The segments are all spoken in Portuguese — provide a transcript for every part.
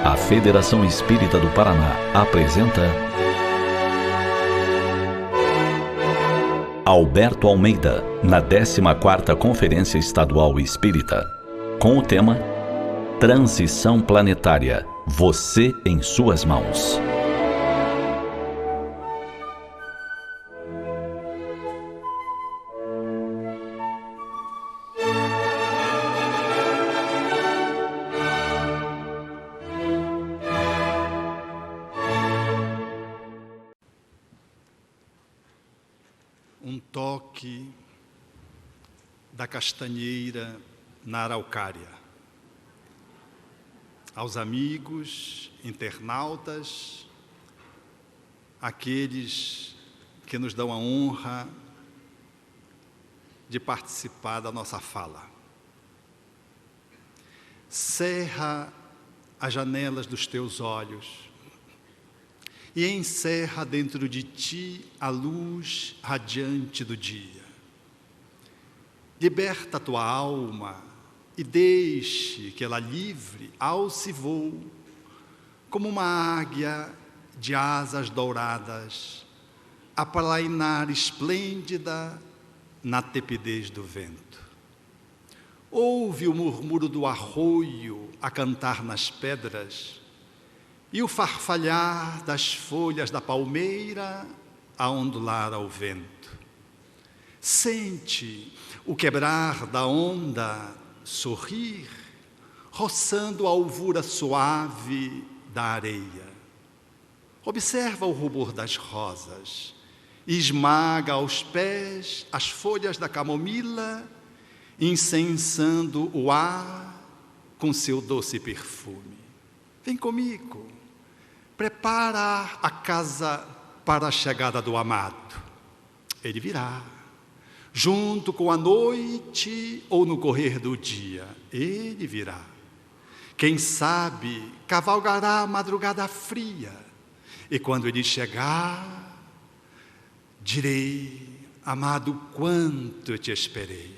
A Federação Espírita do Paraná apresenta Alberto Almeida, na 14ª Conferência Estadual Espírita, com o tema Transição Planetária, você em suas mãos. Um toque da castanheira na araucária. Aos amigos, internautas, aqueles que nos dão a honra de participar da nossa fala. Cerra as janelas dos teus olhos e encerra dentro de ti a luz radiante do dia. Liberta a tua alma e deixe que ela livre alce voo, como uma águia de asas douradas, a plainar esplêndida na tepidez do vento. Ouve o murmúrio do arroio a cantar nas pedras, e o farfalhar das folhas da palmeira a ondular ao vento. Sente o quebrar da onda sorrir, roçando a alvura suave da areia. Observa o rubor das rosas e esmaga aos pés as folhas da camomila, incensando o ar com seu doce perfume. Vem comigo. Prepara a casa para a chegada do amado. Ele virá, junto com a noite ou no correr do dia. Ele virá. Quem sabe cavalgará a madrugada fria. E quando ele chegar, direi: amado, quanto eu te esperei.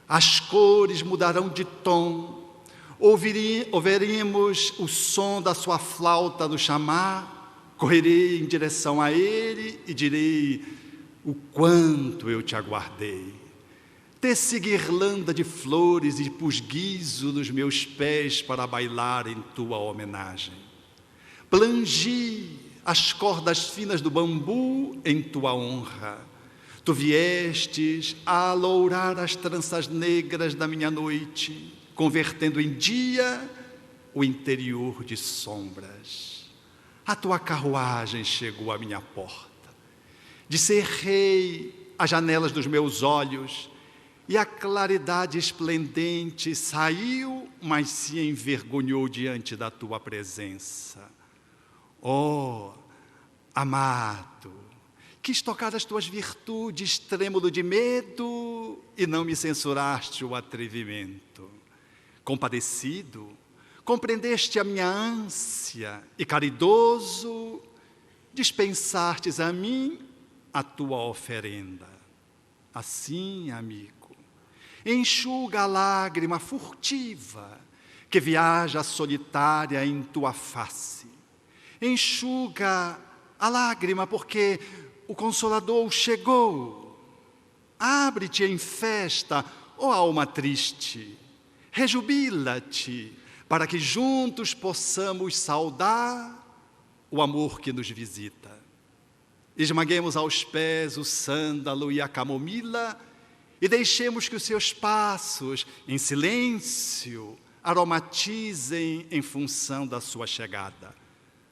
As cores mudarão de tom. Ouviremos o som da sua flauta nos chamar, correrei em direção a ele e direi: o quanto eu te aguardei. Teci guirlanda de flores e pusguizo nos meus pés para bailar em tua homenagem. Plangi as cordas finas do bambu em tua honra. Tu viestes a alourar as tranças negras da minha noite, convertendo em dia o interior de sombras. A tua carruagem chegou à minha porta. Descerrei as janelas dos meus olhos e a claridade esplendente saiu, mas se envergonhou diante da tua presença. Oh, amado, quis tocar as tuas virtudes, trêmulo de medo, e não me censuraste o atrevimento. Compadecido, compreendeste a minha ânsia e caridoso, dispensastes a mim a tua oferenda. Assim, amigo, enxuga a lágrima furtiva que viaja solitária em tua face. Enxuga a lágrima porque o Consolador chegou. Abre-te em festa, ó alma triste. Rejubila-te, para que juntos possamos saudar o amor que nos visita. Esmaguemos aos pés o sândalo e a camomila e deixemos que os seus passos, em silêncio, aromatizem em função da sua chegada.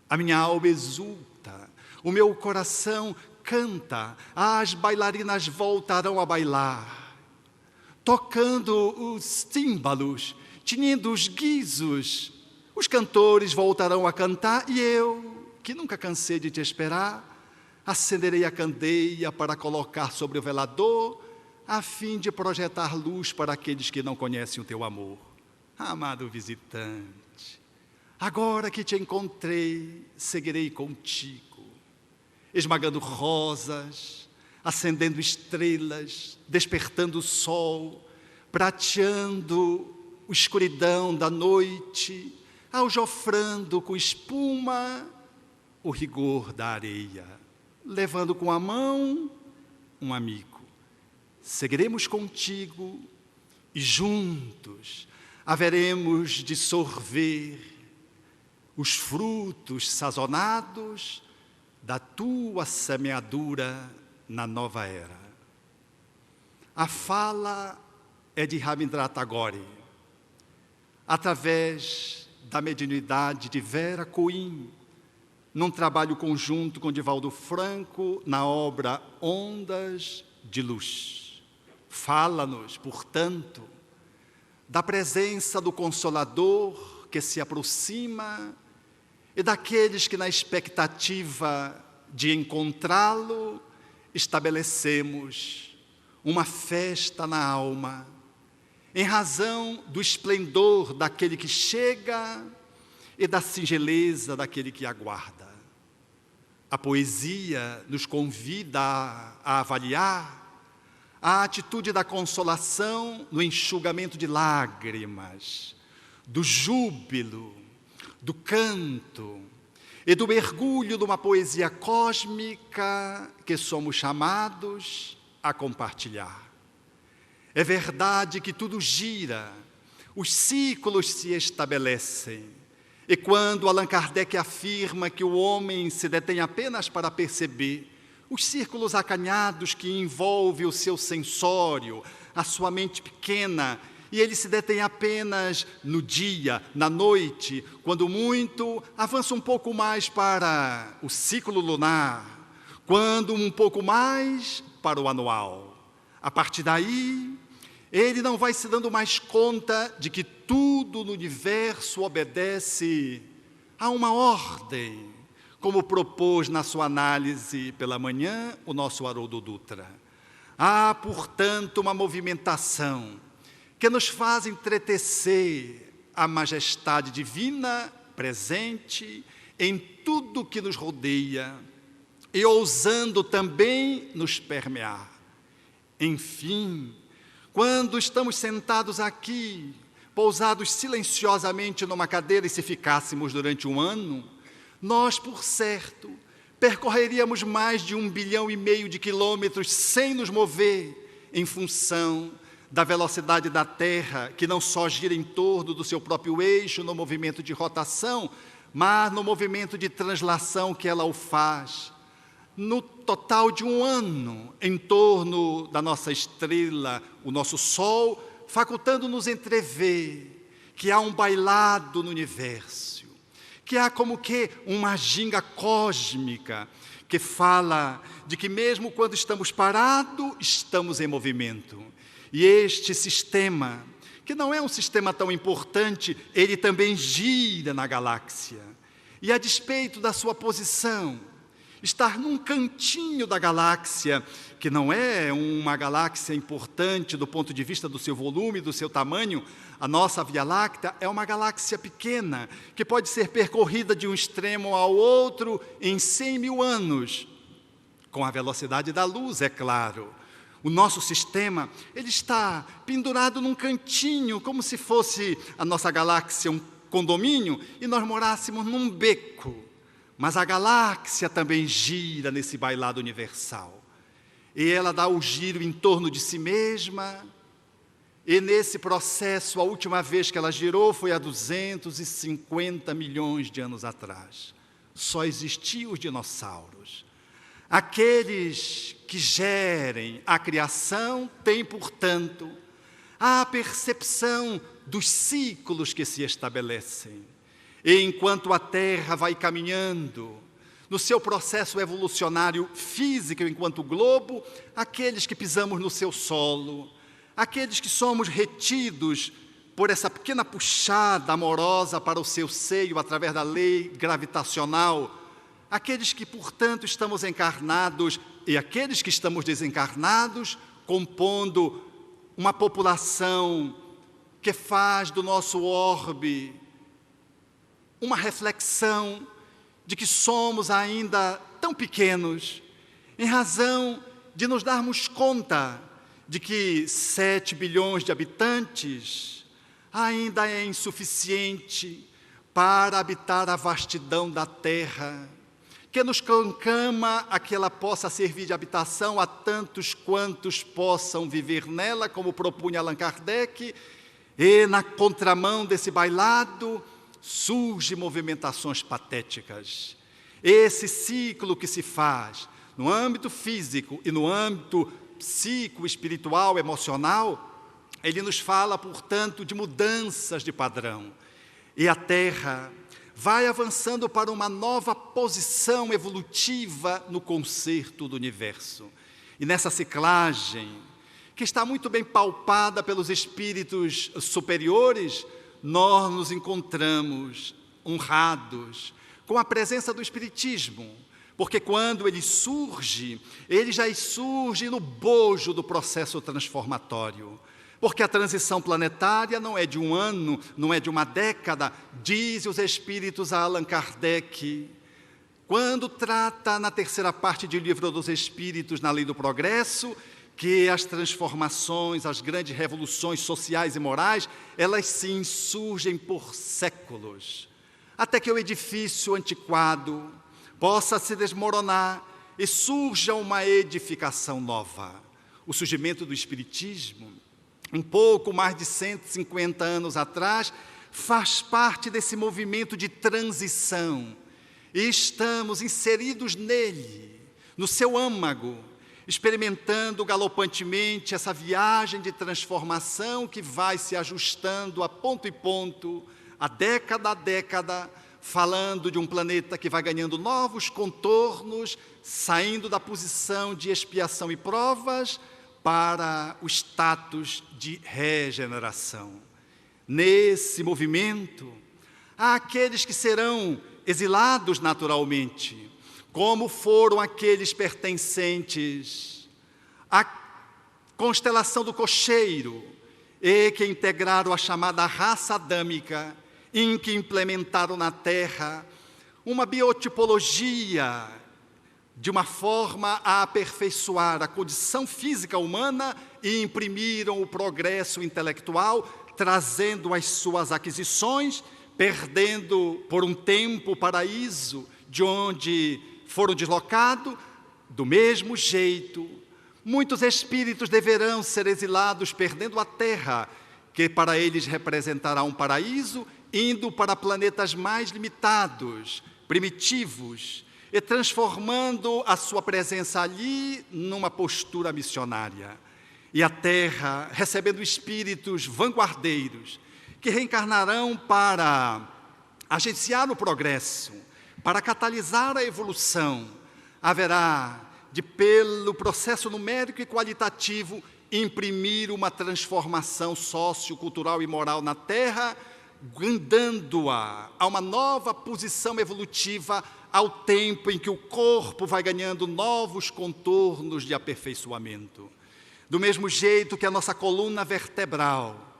A minha alma exulta, o meu coração canta, as bailarinas voltarão a bailar, tocando os tímbalos, tinindo os guizos, os cantores voltarão a cantar e eu, que nunca cansei de te esperar, acenderei a candeia para colocar sobre o velador, a fim de projetar luz para aqueles que não conhecem o teu amor. Amado visitante, agora que te encontrei, seguirei contigo, esmagando rosas, acendendo estrelas, despertando o sol, prateando a escuridão da noite, aljofrando com espuma o rigor da areia, levando com a mão um amigo. Seguiremos contigo e juntos haveremos de sorver os frutos sazonados da tua semeadura na nova era. A fala é de Rabindranath Tagore, através da mediunidade de Vera Coim, num trabalho conjunto com Divaldo Franco, na obra Ondas de Luz. Fala-nos, portanto, da presença do Consolador que se aproxima e daqueles que, na expectativa de encontrá-lo, estabelecemos uma festa na alma, em razão do esplendor daquele que chega e da singeleza daquele que aguarda. A poesia nos convida a avaliar a atitude da consolação no enxugamento de lágrimas, do júbilo, do canto e do mergulho de uma poesia cósmica que somos chamados a compartilhar. É verdade que tudo gira, os ciclos se estabelecem, e quando Allan Kardec afirma que o homem se detém apenas para perceber os círculos acanhados que envolvem o seu sensório, a sua mente pequena, e ele se detém apenas no dia, na noite, quando muito, avança um pouco mais para o ciclo lunar, quando um pouco mais para o anual. A partir daí, ele não vai se dando mais conta de que tudo no universo obedece a uma ordem, como propôs na sua análise pela manhã o nosso Haroldo Dutra. Há, portanto, uma movimentação que nos faz entretecer a majestade divina presente em tudo que nos rodeia e ousando também nos permear. Enfim, quando estamos sentados aqui, pousados silenciosamente numa cadeira, e se ficássemos durante um ano, nós, por certo, percorreríamos mais de 1,5 bilhão de quilômetros sem nos mover, em função da velocidade da Terra, que não só gira em torno do seu próprio eixo no movimento de rotação, mas no movimento de translação que ela o faz. No total de um ano, em torno da nossa estrela, o nosso Sol, facultando-nos entrever que há um bailado no universo, que há como que uma ginga cósmica, que fala de que mesmo quando estamos parados, estamos em movimento. E este sistema, que não é um sistema tão importante, ele também gira na galáxia. E a despeito da sua posição, estar num cantinho da galáxia, que não é uma galáxia importante do ponto de vista do seu volume, do seu tamanho, a nossa Via Láctea é uma galáxia pequena, que pode ser percorrida de um extremo ao outro em 100 mil anos, com a velocidade da luz, é claro. O nosso sistema, ele está pendurado num cantinho, como se fosse a nossa galáxia um condomínio, e nós morássemos num beco. Mas a galáxia também gira nesse bailado universal. E ela dá o giro em torno de si mesma. E nesse processo, a última vez que ela girou foi há 250 milhões de anos atrás. Só existiam os dinossauros. Aqueles que gerem a criação têm, portanto, a percepção dos ciclos que se estabelecem. E enquanto a Terra vai caminhando no seu processo evolucionário físico enquanto globo, aqueles que pisamos no seu solo, aqueles que somos retidos por essa pequena puxada amorosa para o seu seio através da lei gravitacional, aqueles que, portanto, estamos encarnados e aqueles que estamos desencarnados, compondo uma população que faz do nosso orbe uma reflexão de que somos ainda tão pequenos, em razão de nos darmos conta de que 7 bilhões de habitantes ainda é insuficiente para habitar a vastidão da terra, que nos conclama a que ela possa servir de habitação a tantos quantos possam viver nela, como propunha Allan Kardec, e na contramão desse bailado surgem movimentações patéticas. Esse ciclo que se faz no âmbito físico e no âmbito psico-espiritual, emocional, ele nos fala, portanto, de mudanças de padrão. E a Terra vai avançando para uma nova posição evolutiva no concerto do universo. E nessa ciclagem, que está muito bem palpada pelos espíritos superiores, nós nos encontramos honrados com a presença do Espiritismo, porque quando ele já surge no bojo do processo transformatório. Porque a transição planetária não é de um ano, não é de uma década, diz os Espíritos a Allan Kardec. Quando trata na terceira parte do Livro dos Espíritos, na Lei do Progresso, que as transformações, as grandes revoluções sociais e morais, elas sim surgem por séculos, até que o edifício antiquado possa se desmoronar e surja uma edificação nova. O surgimento do Espiritismo, um pouco mais de 150 anos atrás, faz parte desse movimento de transição. E estamos inseridos nele, no seu âmago, experimentando galopantemente essa viagem de transformação que vai se ajustando a ponto e ponto, a década, falando de um planeta que vai ganhando novos contornos, saindo da posição de expiação e provas, para o status de regeneração. Nesse movimento, há aqueles que serão exilados naturalmente, como foram aqueles pertencentes à constelação do Cocheiro, e que integraram a chamada raça adâmica, em que implementaram na Terra uma biotipologia, de uma forma a aperfeiçoar a condição física humana e imprimiram o progresso intelectual, trazendo as suas aquisições, perdendo por um tempo o paraíso de onde foram deslocados. Do mesmo jeito, muitos espíritos deverão ser exilados, perdendo a terra, que para eles representará um paraíso, indo para planetas mais limitados, primitivos, e transformando a sua presença ali numa postura missionária. E a Terra recebendo espíritos vanguardeiros, que reencarnarão para agenciar o progresso, para catalisar a evolução. Haverá de, pelo processo numérico e qualitativo, imprimir uma transformação sociocultural e moral na Terra, guindando-a a uma nova posição evolutiva, ao tempo em que o corpo vai ganhando novos contornos de aperfeiçoamento. Do mesmo jeito que a nossa coluna vertebral,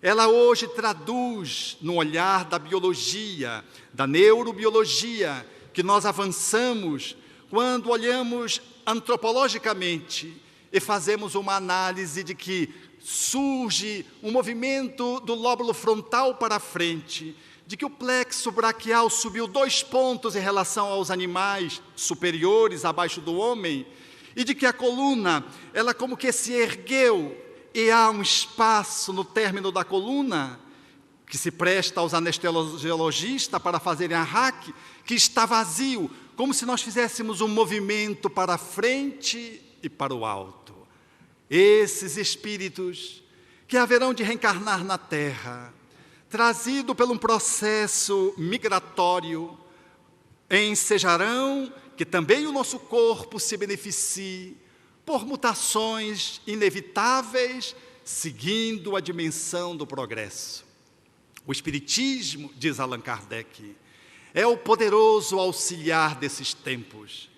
ela hoje traduz no olhar da biologia, da neurobiologia, que nós avançamos quando olhamos antropologicamente e fazemos uma análise de que surge um movimento do lóbulo frontal para frente, de que o plexo braquial subiu 2 pontos em relação aos animais superiores, abaixo do homem, e de que a coluna, ela como que se ergueu, e há um espaço no término da coluna, que se presta aos anestesiologistas para fazerem a hack, que está vazio, como se nós fizéssemos um movimento para frente e para o alto. Esses espíritos que haverão de reencarnar na Terra, trazido por um processo migratório, ensejarão que também o nosso corpo se beneficie por mutações inevitáveis, seguindo a dimensão do progresso. O Espiritismo, diz Allan Kardec, é o poderoso auxiliar desses tempos,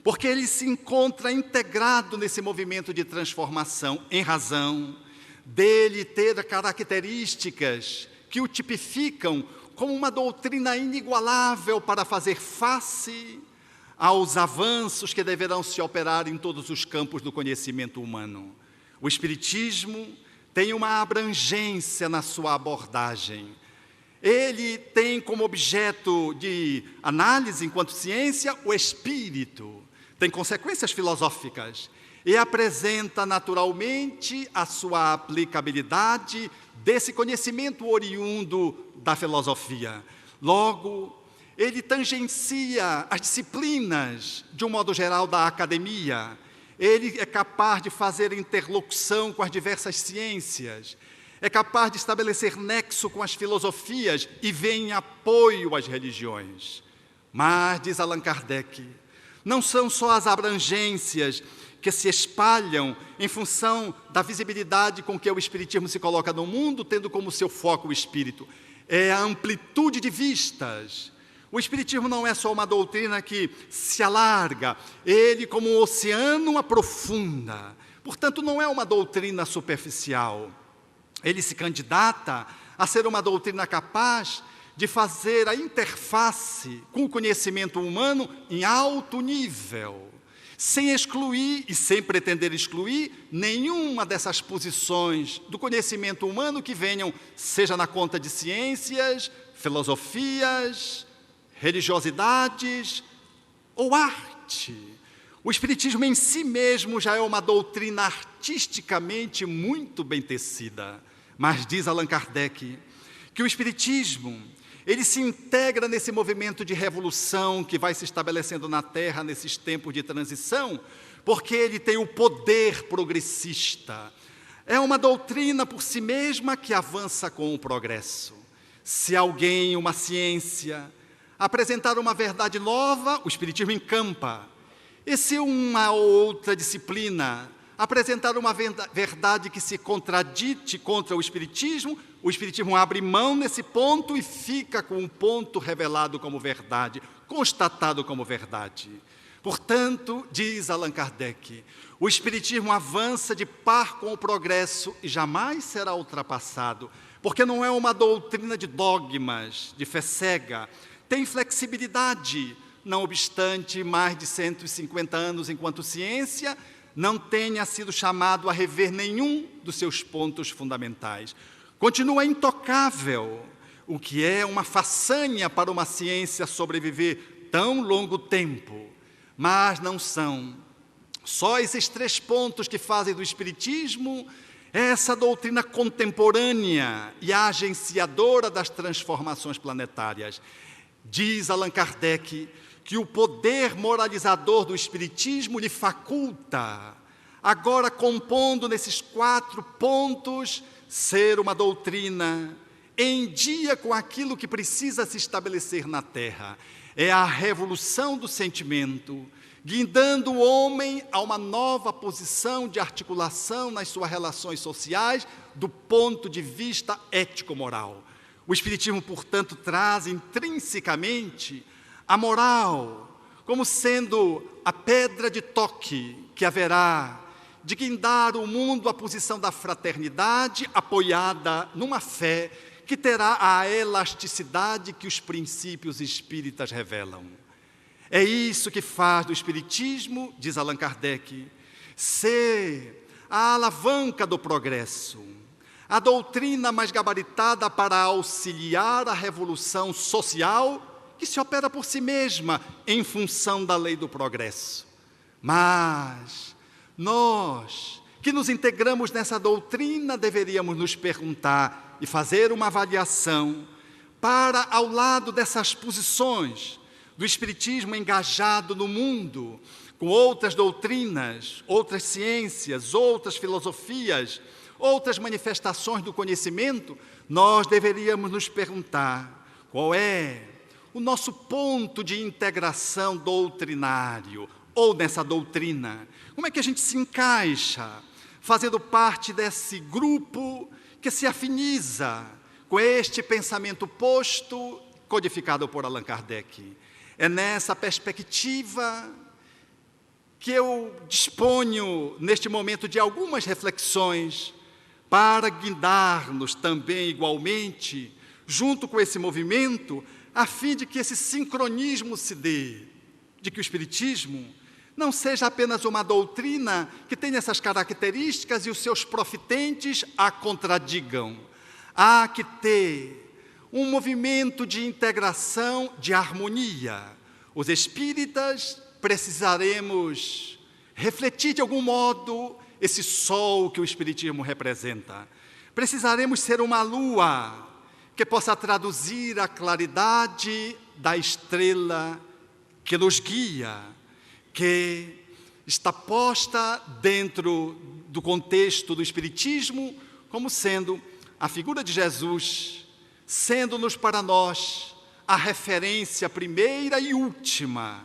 porque ele se encontra integrado nesse movimento de transformação, em razão dele ter características que o tipificam como uma doutrina inigualável para fazer face aos avanços que deverão se operar em todos os campos do conhecimento humano. O Espiritismo tem uma abrangência na sua abordagem. Ele tem como objeto de análise, enquanto ciência, o espírito. Tem consequências filosóficas e apresenta naturalmente a sua aplicabilidade desse conhecimento oriundo da filosofia. Logo, ele tangencia as disciplinas, de um modo geral, da academia. Ele é capaz de fazer interlocução com as diversas ciências, é capaz de estabelecer nexo com as filosofias e vê em apoio às religiões. Mas, diz Allan Kardec, não são só as abrangências que se espalham em função da visibilidade com que o Espiritismo se coloca no mundo, tendo como seu foco o Espírito. É a amplitude de vistas. O Espiritismo não é só uma doutrina que se alarga, ele, como um oceano, aprofunda. Portanto, não é uma doutrina superficial. Ele se candidata a ser uma doutrina capaz de fazer a interface com o conhecimento humano em alto nível, sem excluir e sem pretender excluir nenhuma dessas posições do conhecimento humano que venham, seja na conta de ciências, filosofias, religiosidades ou arte. O Espiritismo em si mesmo já é uma doutrina artisticamente muito bem tecida. Mas diz Allan Kardec que o Espiritismo, ele se integra nesse movimento de revolução que vai se estabelecendo na Terra nesses tempos de transição, porque ele tem o poder progressista. É uma doutrina por si mesma que avança com o progresso. Se alguém, uma ciência, apresentar uma verdade nova, o Espiritismo encampa. E se uma ou outra disciplina apresentar uma verdade que se contradite contra o Espiritismo abre mão nesse ponto e fica com um ponto revelado como verdade, constatado como verdade. Portanto, diz Allan Kardec, o Espiritismo avança de par com o progresso e jamais será ultrapassado, porque não é uma doutrina de dogmas, de fé cega, tem flexibilidade, não obstante mais de 150 anos enquanto ciência, não tenha sido chamado a rever nenhum dos seus pontos fundamentais. Continua intocável, o que é uma façanha para uma ciência sobreviver tão longo tempo. Mas não são só esses 3 pontos que fazem do Espiritismo essa doutrina contemporânea e agenciadora das transformações planetárias. Diz Allan Kardec que o poder moralizador do Espiritismo lhe faculta, agora compondo nesses 4 pontos, ser uma doutrina em dia com aquilo que precisa se estabelecer na Terra. É a revolução do sentimento, guindando o homem a uma nova posição de articulação nas suas relações sociais do ponto de vista ético-moral. O Espiritismo, portanto, traz intrinsecamente a moral como sendo a pedra de toque que haverá de guindar o mundo à posição da fraternidade, apoiada numa fé que terá a elasticidade que os princípios espíritas revelam. É isso que faz do Espiritismo, diz Allan Kardec, ser a alavanca do progresso, a doutrina mais gabaritada para auxiliar a revolução social que se opera por si mesma em função da lei do progresso. Mas nós, que nos integramos nessa doutrina, deveríamos nos perguntar e fazer uma avaliação para, ao lado dessas posições do Espiritismo engajado no mundo, com outras doutrinas, outras ciências, outras filosofias, outras manifestações do conhecimento, nós deveríamos nos perguntar qual é o nosso ponto de integração doutrinário, ou nessa doutrina. Como é que a gente se encaixa, fazendo parte desse grupo que se afiniza com este pensamento posto, codificado por Allan Kardec. É nessa perspectiva que eu disponho, neste momento, de algumas reflexões para guindar-nos também igualmente, junto com esse movimento, a fim de que esse sincronismo se dê, de que o Espiritismo não seja apenas uma doutrina que tenha essas características e os seus profitentes a contradigam. Há que ter um movimento de integração, de harmonia. Os espíritas precisaremos refletir de algum modo esse sol que o espiritismo representa. Precisaremos ser uma lua que possa traduzir a claridade da estrela que nos guia, que está posta dentro do contexto do espiritismo como sendo a figura de Jesus, sendo-nos para nós a referência primeira e última,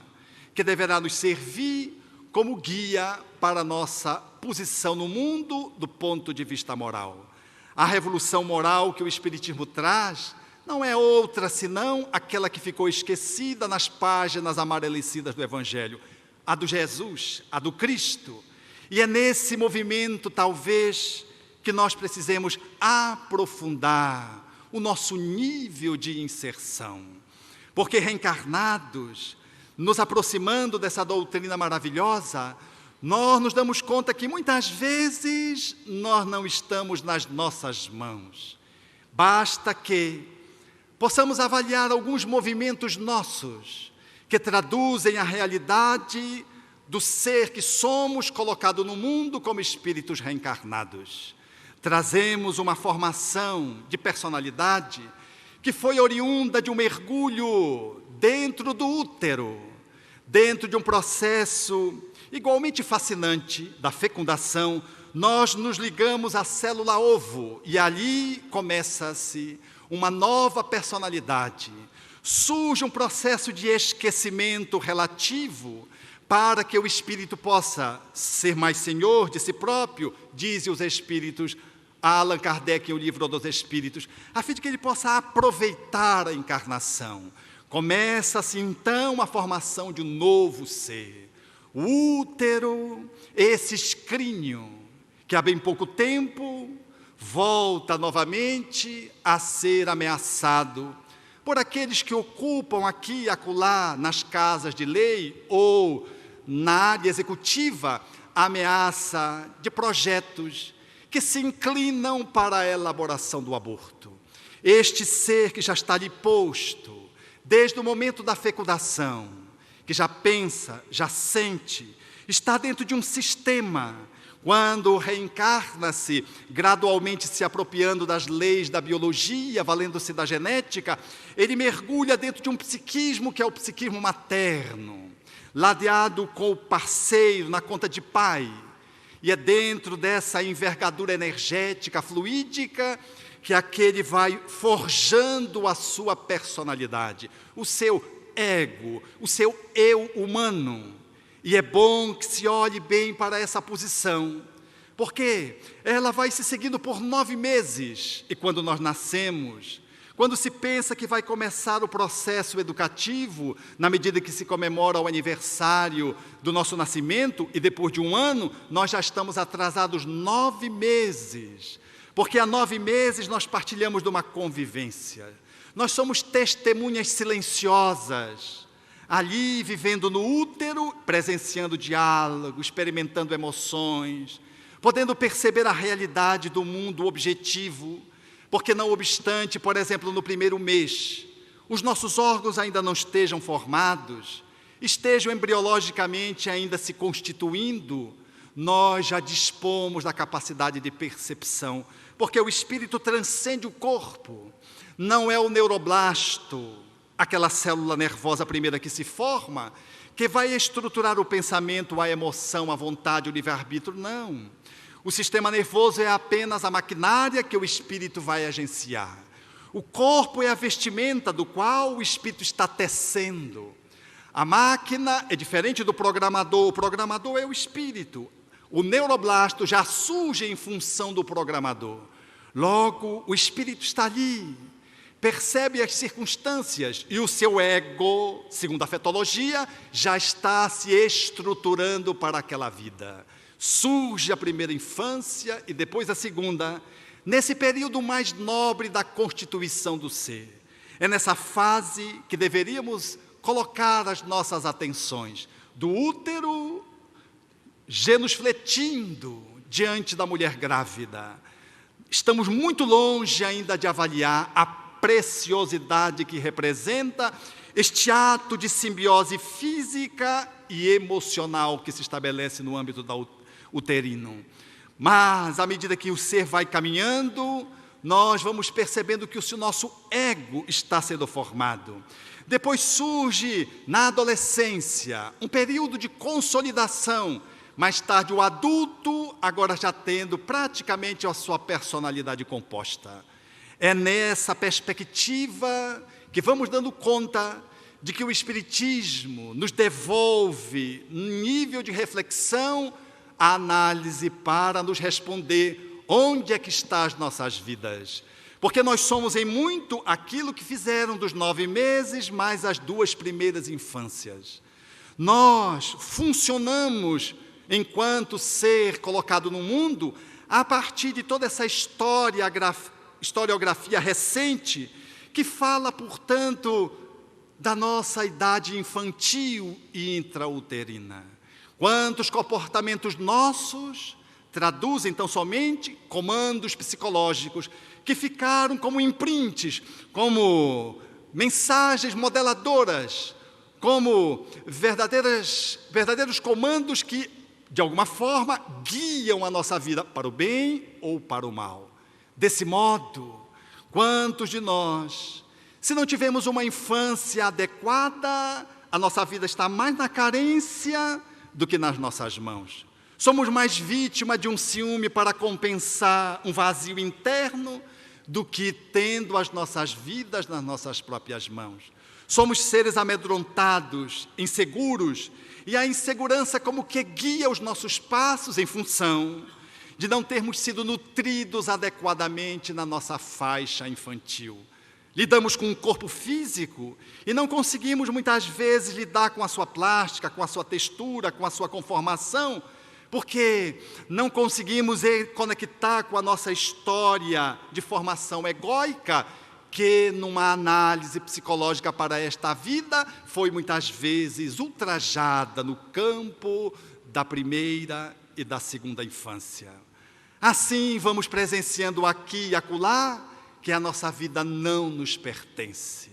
que deverá nos servir como guia para a nossa posição no mundo do ponto de vista moral. A revolução moral que o Espiritismo traz não é outra senão aquela que ficou esquecida nas páginas amarelecidas do Evangelho, a do Jesus, a do Cristo. E é nesse movimento, talvez, que nós precisemos aprofundar o nosso nível de inserção. Porque reencarnados, nos aproximando dessa doutrina maravilhosa, nós nos damos conta que muitas vezes nós não estamos nas nossas mãos. Basta que possamos avaliar alguns movimentos nossos que traduzem a realidade do ser que somos colocado no mundo como espíritos reencarnados. Trazemos uma formação de personalidade que foi oriunda de um mergulho dentro do útero, dentro de um processo igualmente fascinante da fecundação. Nós nos ligamos à célula ovo e ali começa-se uma nova personalidade. Surge um processo de esquecimento relativo para que o espírito possa ser mais senhor de si próprio, dizem os espíritos, Allan Kardec em O Livro dos Espíritos, a fim de que ele possa aproveitar a encarnação. Começa-se então a formação de um novo ser. O útero, esse escrínio, que há bem pouco tempo volta novamente a ser ameaçado por aqueles que ocupam aqui e acolá nas casas de lei ou na área executiva a ameaça de projetos que se inclinam para a elaboração do aborto. Este ser que já está ali posto, desde o momento da fecundação, que já pensa, já sente, está dentro de um sistema. Quando reencarna-se, gradualmente se apropriando das leis da biologia, valendo-se da genética, ele mergulha dentro de um psiquismo que é o psiquismo materno, ladeado com o parceiro na conta de pai. E é dentro dessa envergadura energética, fluídica, que aquele vai forjando a sua personalidade, o seu ego, o seu eu humano. E é bom que se olhe bem para essa posição, porque ela vai se seguindo por 9 meses. E quando nós nascemos, quando se pensa que vai começar o processo educativo, na medida que se comemora o aniversário do nosso nascimento, e depois de 1 ano, nós já estamos atrasados 9 meses. Porque há 9 meses nós partilhamos de uma convivência. Nós somos testemunhas silenciosas, ali vivendo no útero, presenciando diálogo, experimentando emoções, podendo perceber a realidade do mundo objetivo, porque não obstante, por exemplo, no primeiro mês, os nossos órgãos ainda não estejam formados, estejam embriologicamente ainda se constituindo, nós já dispomos da capacidade de percepção, porque o espírito transcende o corpo, não é o neuroblasto, aquela célula nervosa primeira que se forma, que vai estruturar o pensamento, a emoção, a vontade, o livre-arbítrio, não. O sistema nervoso é apenas a maquinária que o espírito vai agenciar. O corpo é a vestimenta do qual o espírito está tecendo. A máquina é diferente do programador, o programador é o espírito. O neuroblasto já surge em função do programador. Logo, o espírito está ali, percebe as circunstâncias e o seu ego, segundo a fetologia, já está se estruturando para aquela vida. Surge a primeira infância e depois a segunda, nesse período mais nobre da constituição do ser. É nessa fase que deveríamos colocar as nossas atenções, do útero genufletindo diante da mulher grávida. Estamos muito longe ainda de avaliar a preciosidade que representa este ato de simbiose física e emocional que se estabelece no âmbito uterino. Mas, à medida que o ser vai caminhando, nós vamos percebendo que o nosso ego está sendo formado. Depois surge, na adolescência, um período de consolidação. Mais tarde, o adulto, agora já tendo praticamente a sua personalidade composta. É nessa perspectiva que vamos dando conta de que o Espiritismo nos devolve um nível de reflexão, a análise para nos responder onde é que estão as nossas vidas. Porque nós somos em muito aquilo que fizeram dos 9 meses mais as 2 primeiras infâncias. Nós funcionamos enquanto ser colocado no mundo a partir de toda essa historiografia recente que fala, portanto, da nossa idade infantil e intrauterina. Quantos comportamentos nossos traduzem tão somente comandos psicológicos que ficaram como imprints, como mensagens modeladoras, como verdadeiros comandos que, de alguma forma, guiam a nossa vida para o bem ou para o mal. Desse modo, quantos de nós, se não tivemos uma infância adequada, a nossa vida está mais na carência do que nas nossas mãos. Somos mais vítima de um ciúme para compensar um vazio interno do que tendo as nossas vidas nas nossas próprias mãos. Somos seres amedrontados, inseguros, e a insegurança como que guia os nossos passos em função de não termos sido nutridos adequadamente na nossa faixa infantil. Lidamos com o corpo físico e não conseguimos muitas vezes lidar com a sua plástica, com a sua textura, com a sua conformação, porque não conseguimos conectar com a nossa história de formação egóica, que numa análise psicológica para esta vida foi muitas vezes ultrajada no campo da primeira e da segunda infância. Assim vamos presenciando aqui e acolá que a nossa vida não nos pertence.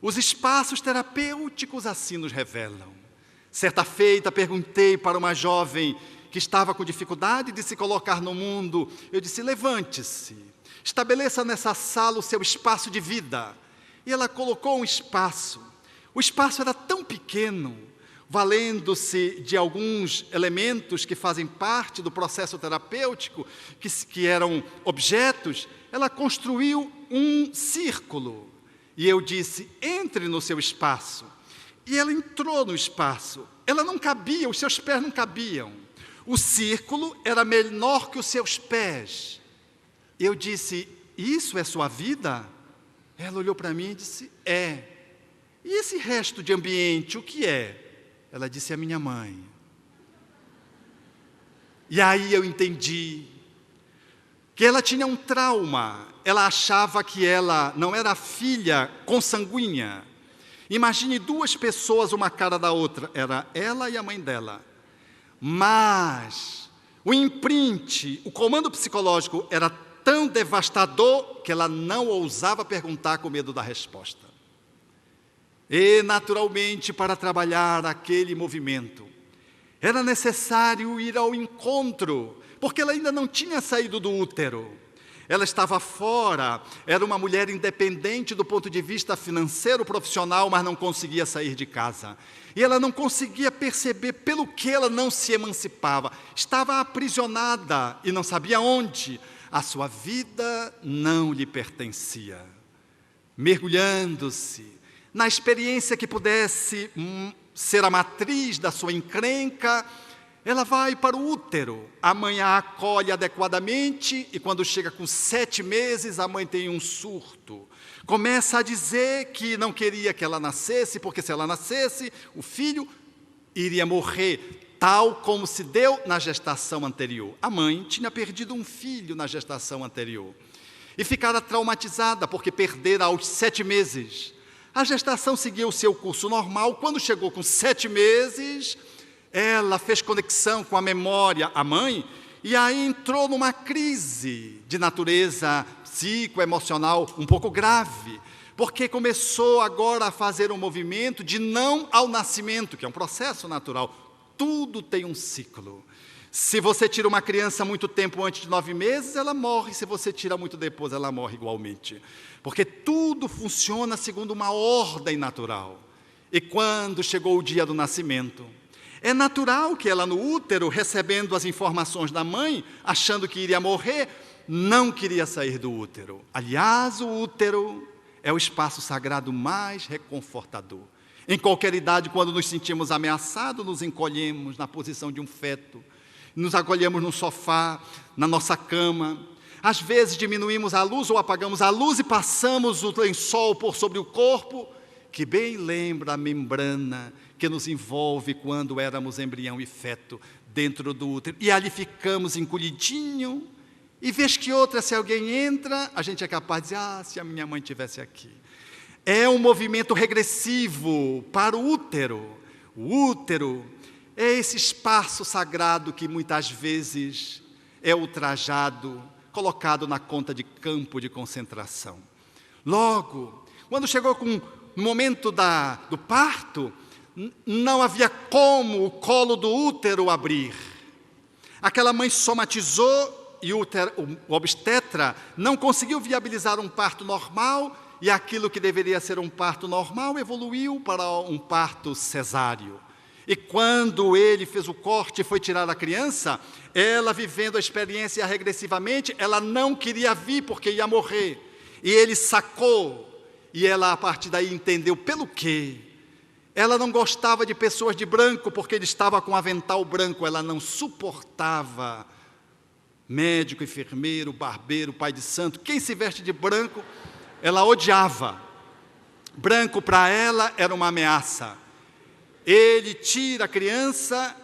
Os espaços terapêuticos assim nos revelam. Certa feita perguntei para uma jovem que estava com dificuldade de se colocar no mundo, eu disse: levante-se, estabeleça nessa sala o seu espaço de vida. E ela colocou um espaço. O espaço era tão pequeno, valendo-se de alguns elementos que fazem parte do processo terapêutico, que eram objetos, ela construiu um círculo. E eu disse: entre no seu espaço. E ela entrou no espaço. Ela não cabia, os seus pés não cabiam. O círculo era menor que os seus pés. Eu disse: isso é sua vida? Ela olhou para mim e disse: é. E esse resto de ambiente, o que é? Ela disse: é minha mãe. E aí eu entendi que ela tinha um trauma. Ela achava que ela não era filha consanguínea. Imagine 2 pessoas, uma cara da outra. Era ela e a mãe dela. Mas o imprint, o comando psicológico era tão devastador que ela não ousava perguntar com medo da resposta. E, naturalmente, para trabalhar aquele movimento, era necessário ir ao encontro, porque ela ainda não tinha saído do útero. Ela estava fora, era uma mulher independente do ponto de vista financeiro, profissional, mas não conseguia sair de casa. E ela não conseguia perceber pelo que ela não se emancipava. Estava aprisionada e não sabia onde. A sua vida não lhe pertencia. Mergulhando-se na experiência que pudesse ser a matriz da sua encrenca, ela vai para o útero, a mãe a acolhe adequadamente e quando chega com 7 meses, a mãe tem um surto. Começa a dizer que não queria que ela nascesse, porque se ela nascesse, o filho iria morrer, tal como se deu na gestação anterior. A mãe tinha perdido um filho na gestação anterior e ficara traumatizada porque perdera aos 7 meses. A gestação seguiu o seu curso normal. Quando chegou com 7 meses... ela fez conexão com a memória, a mãe, e aí entrou numa crise de natureza psicoemocional um pouco grave, porque começou agora a fazer um movimento de não ao nascimento, que é um processo natural. Tudo tem um ciclo. Se você tira uma criança muito tempo antes de 9 meses, ela morre. Se você tira muito depois, ela morre igualmente. Porque tudo funciona segundo uma ordem natural. E quando chegou o dia do nascimento, é natural que ela no útero, recebendo as informações da mãe, achando que iria morrer, não queria sair do útero. Aliás, o útero é o espaço sagrado mais reconfortador. Em qualquer idade, quando nos sentimos ameaçados, nos encolhemos na posição de um feto, nos acolhemos no sofá, na nossa cama. Às vezes diminuímos a luz ou apagamos a luz e passamos o lençol por sobre o corpo, que bem lembra a membrana que nos envolve quando éramos embrião e feto dentro do útero. E ali ficamos encolhidinho, e vez que outra, se alguém entra, a gente é capaz de dizer, se a minha mãe estivesse aqui. É um movimento regressivo para o útero. O útero é esse espaço sagrado que muitas vezes é ultrajado, colocado na conta de campo de concentração. Logo, quando chegou no momento do parto, não havia como o colo do útero abrir. Aquela mãe somatizou e o obstetra não conseguiu viabilizar um parto normal, e aquilo que deveria ser um parto normal evoluiu para um parto cesáreo. E quando ele fez o corte e foi tirar a criança, ela, vivendo a experiência regressivamente, ela não queria vir porque ia morrer. E ele sacou, e ela a partir daí entendeu pelo quê. Ela não gostava de pessoas de branco porque ele estava com avental branco, ela não suportava médico, enfermeiro, barbeiro, pai de santo, quem se veste de branco, ela odiava. Branco para ela era uma ameaça. Ele tira a criança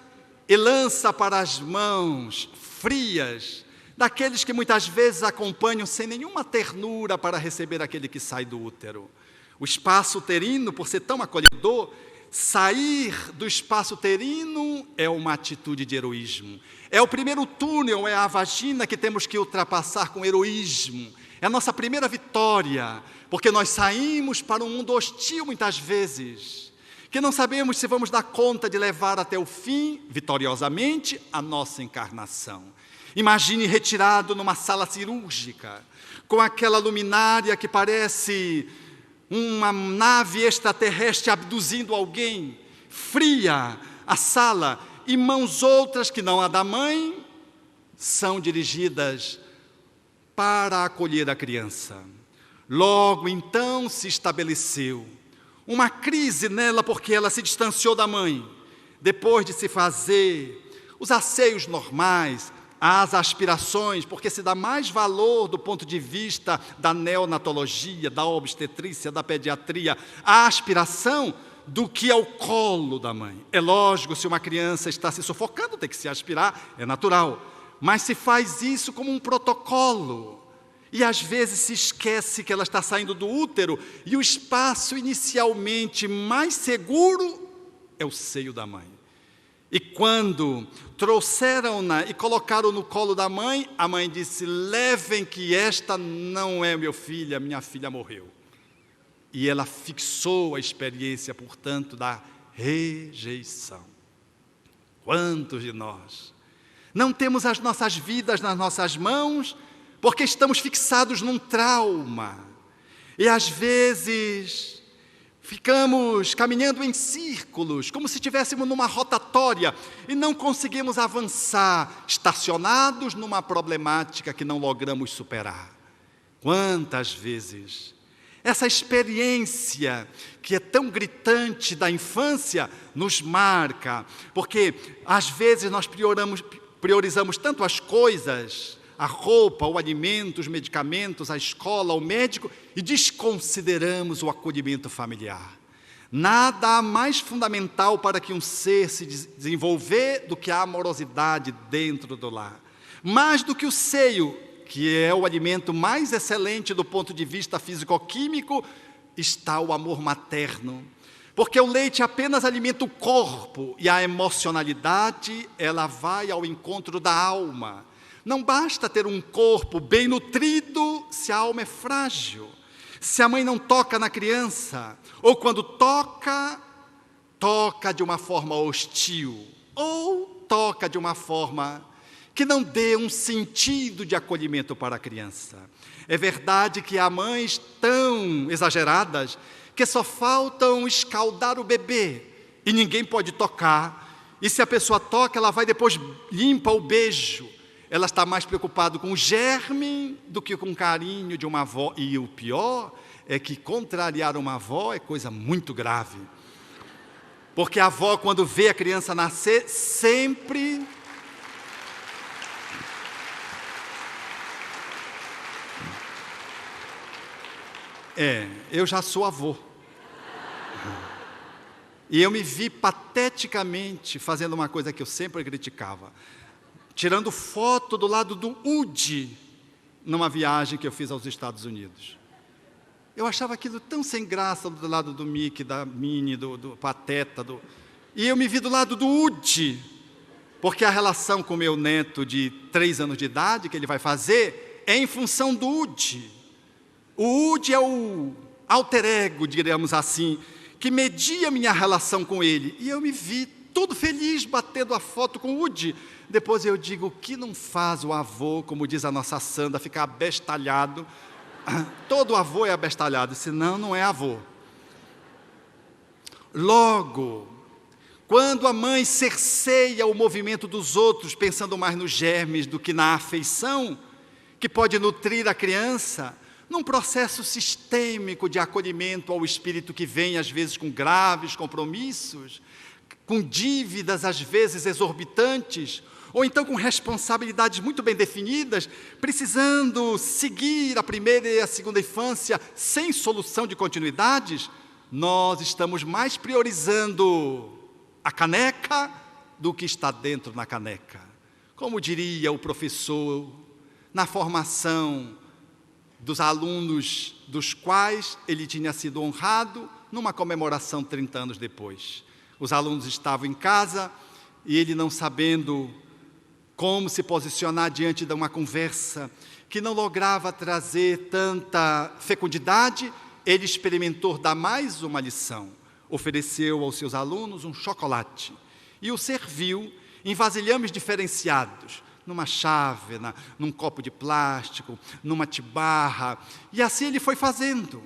e lança para as mãos frias daqueles que muitas vezes acompanham sem nenhuma ternura para receber aquele que sai do útero. O espaço uterino, por ser tão acolhedor, sair do espaço uterino é uma atitude de heroísmo. É o primeiro túnel, é a vagina que temos que ultrapassar com heroísmo. É a nossa primeira vitória, porque nós saímos para um mundo hostil muitas vezes, que não sabemos se vamos dar conta de levar até o fim, vitoriosamente, a nossa encarnação. Imagine retirado numa sala cirúrgica, com aquela luminária que parece uma nave extraterrestre abduzindo alguém, fria a sala, e mãos outras que não a da mãe, são dirigidas para acolher a criança. Logo então se estabeleceu uma crise nela, porque ela se distanciou da mãe, depois de se fazer os asseios normais, as aspirações, porque se dá mais valor do ponto de vista da neonatologia, da obstetrícia, da pediatria, à aspiração do que ao colo da mãe. É lógico, se uma criança está se sufocando, tem que se aspirar, é natural, mas se faz isso como um protocolo, e às vezes se esquece que ela está saindo do útero, e o espaço inicialmente mais seguro é o seio da mãe. E quando trouxeram-na e colocaram no colo da mãe, a mãe disse, levem que esta não é minha filha morreu. E ela fixou a experiência, portanto, da rejeição. Quantos de nós não temos as nossas vidas nas nossas mãos, porque estamos fixados num trauma, e às vezes ficamos caminhando em círculos, como se estivéssemos numa rotatória, e não conseguimos avançar, estacionados numa problemática que não logramos superar. Quantas vezes essa experiência que é tão gritante da infância nos marca, porque às vezes nós priorizamos tanto as coisas, a roupa, o alimento, os medicamentos, a escola, o médico, e desconsideramos o acolhimento familiar. Nada há mais fundamental para que um ser se desenvolver do que a amorosidade dentro do lar. Mais do que o seio, que é o alimento mais excelente do ponto de vista físico-químico, está o amor materno. Porque o leite apenas alimenta o corpo, e a emocionalidade, ela vai ao encontro da alma. Não basta ter um corpo bem nutrido se a alma é frágil. Se a mãe não toca na criança, ou quando toca, toca de uma forma hostil, ou toca de uma forma que não dê um sentido de acolhimento para a criança. É verdade que há mães tão exageradas que só faltam escaldar o bebê e ninguém pode tocar. E se a pessoa toca, ela vai depois limpa o beijo. Ela está mais preocupada com o germe do que com o carinho de uma avó. E o pior é que contrariar uma avó é coisa muito grave. Porque a avó, quando vê a criança nascer, sempre... eu já sou avô. E eu me vi pateticamente fazendo uma coisa que eu sempre criticava. Tirando foto do lado do Woody, numa viagem que eu fiz aos Estados Unidos. Eu achava aquilo tão sem graça do lado do Mickey, da Minnie, do Pateta. E eu me vi do lado do Woody, porque a relação com o meu neto de 3 anos de idade, que ele vai fazer, é em função do Woody. O Woody é o alter ego, digamos assim, que media minha relação com ele. E eu me vi todo feliz batendo a foto com o Woody. Depois eu digo, o que não faz o avô, como diz a nossa Sandra, ficar abestalhado? Todo avô é abestalhado, senão não é avô. Logo, quando a mãe cerceia o movimento dos outros, pensando mais nos germes do que na afeição, que pode nutrir a criança, num processo sistêmico de acolhimento ao espírito que vem, às vezes, com graves compromissos, com dívidas, às vezes, exorbitantes, ou então com responsabilidades muito bem definidas, precisando seguir a primeira e a segunda infância sem solução de continuidades, nós estamos mais priorizando a caneca do que está dentro na caneca. Como diria o professor, na formação dos alunos dos quais ele tinha sido honrado numa comemoração 30 anos depois. Os alunos estavam em casa e ele, não sabendo como se posicionar diante de uma conversa que não lograva trazer tanta fecundidade, ele experimentou dar mais uma lição. Ofereceu aos seus alunos um chocolate e o serviu em vasilhames diferenciados, numa chávena, num copo de plástico, numa tibarra, e assim ele foi fazendo.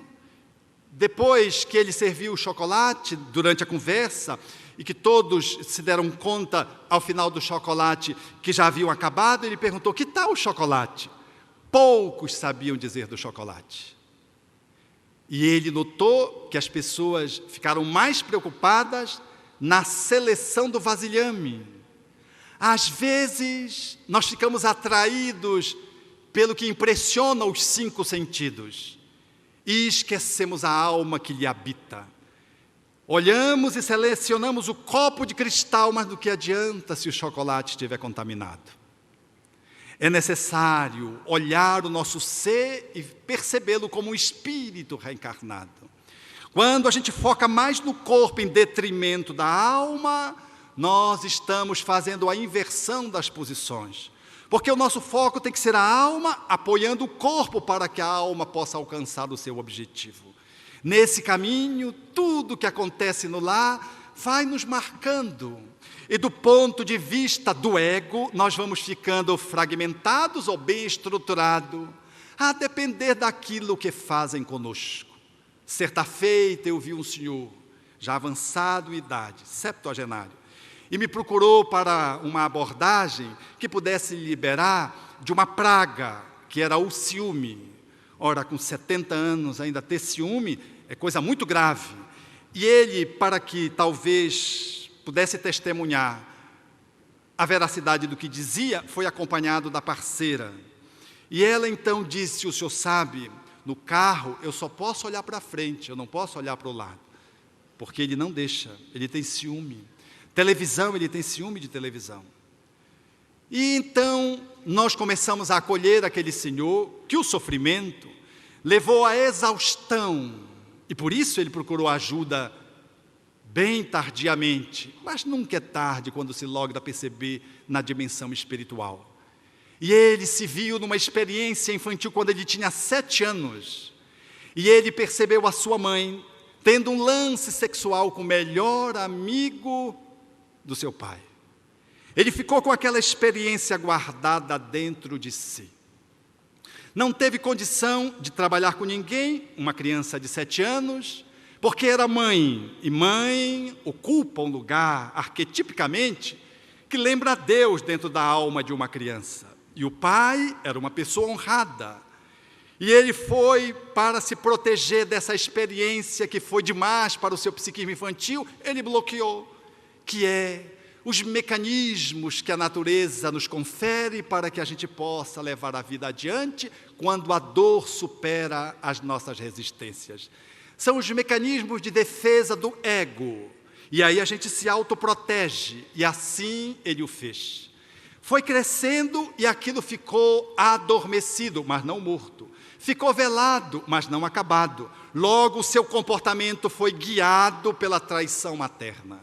Depois que ele serviu o chocolate, durante a conversa, e que todos se deram conta, ao final do chocolate, que já haviam acabado, ele perguntou, que tal o chocolate? Poucos sabiam dizer do chocolate. E ele notou que as pessoas ficaram mais preocupadas na seleção do vasilhame. Às vezes, nós ficamos atraídos pelo que impressiona os 5 sentidos e esquecemos a alma que lhe habita. Olhamos e selecionamos o copo de cristal, mas do que adianta se o chocolate estiver contaminado? É necessário olhar o nosso ser e percebê-lo como um espírito reencarnado. Quando a gente foca mais no corpo em detrimento da alma, nós estamos fazendo a inversão das posições. Porque o nosso foco tem que ser a alma, apoiando o corpo para que a alma possa alcançar o seu objetivo. Nesse caminho, tudo que acontece no lar vai nos marcando. E do ponto de vista do ego, nós vamos ficando fragmentados ou bem estruturados, a depender daquilo que fazem conosco. Certa feita eu vi um senhor, já avançado em idade, septuagenário, e me procurou para uma abordagem que pudesse liberar de uma praga, que era o ciúme. Ora, com 70 anos ainda ter ciúme é coisa muito grave. E ele, para que talvez pudesse testemunhar a veracidade do que dizia, foi acompanhado da parceira. E ela então disse, o senhor sabe, no carro eu só posso olhar para frente, eu não posso olhar para o lado, porque ele não deixa, ele tem ciúme. Televisão, ele tem ciúme de televisão. E então nós começamos a acolher aquele senhor, que o sofrimento levou à exaustão, e por isso ele procurou ajuda bem tardiamente, mas nunca é tarde quando se logra perceber na dimensão espiritual. E ele se viu numa experiência infantil quando ele tinha 7 anos. E ele percebeu a sua mãe tendo um lance sexual com o melhor amigo do seu pai. Ele ficou com aquela experiência guardada dentro de si. Não teve condição de trabalhar com ninguém, uma criança de 7 anos, porque era mãe, e mãe ocupa um lugar, arquetipicamente, que lembra a Deus dentro da alma de uma criança. E o pai era uma pessoa honrada. E ele foi para se proteger dessa experiência que foi demais para o seu psiquismo infantil, ele bloqueou, que é os mecanismos que a natureza nos confere para que a gente possa levar a vida adiante quando a dor supera as nossas resistências. São os mecanismos de defesa do ego. E aí a gente se autoprotege, e assim ele o fez. Foi crescendo e aquilo ficou adormecido, mas não morto. Ficou velado, mas não acabado. Logo, o seu comportamento foi guiado pela traição materna.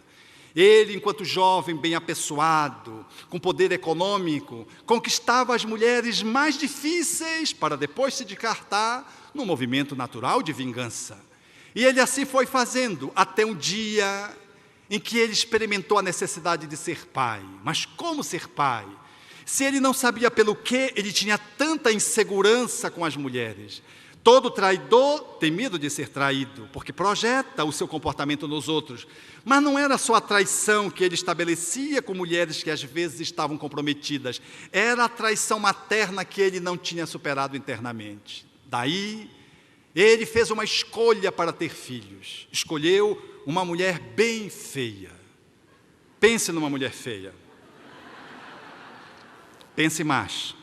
Ele, enquanto jovem, bem apessoado, com poder econômico, conquistava as mulheres mais difíceis para depois se descartar no movimento natural de vingança. E ele assim foi fazendo, até um dia em que ele experimentou a necessidade de ser pai. Mas como ser pai? Se ele não sabia pelo que ele tinha tanta insegurança com as mulheres. Todo traidor tem medo de ser traído, porque projeta o seu comportamento nos outros. Mas não era só a traição que ele estabelecia com mulheres que às vezes estavam comprometidas. Era a traição materna que ele não tinha superado internamente. Daí, ele fez uma escolha para ter filhos. Escolheu uma mulher bem feia. Pense numa mulher feia. Pense mais.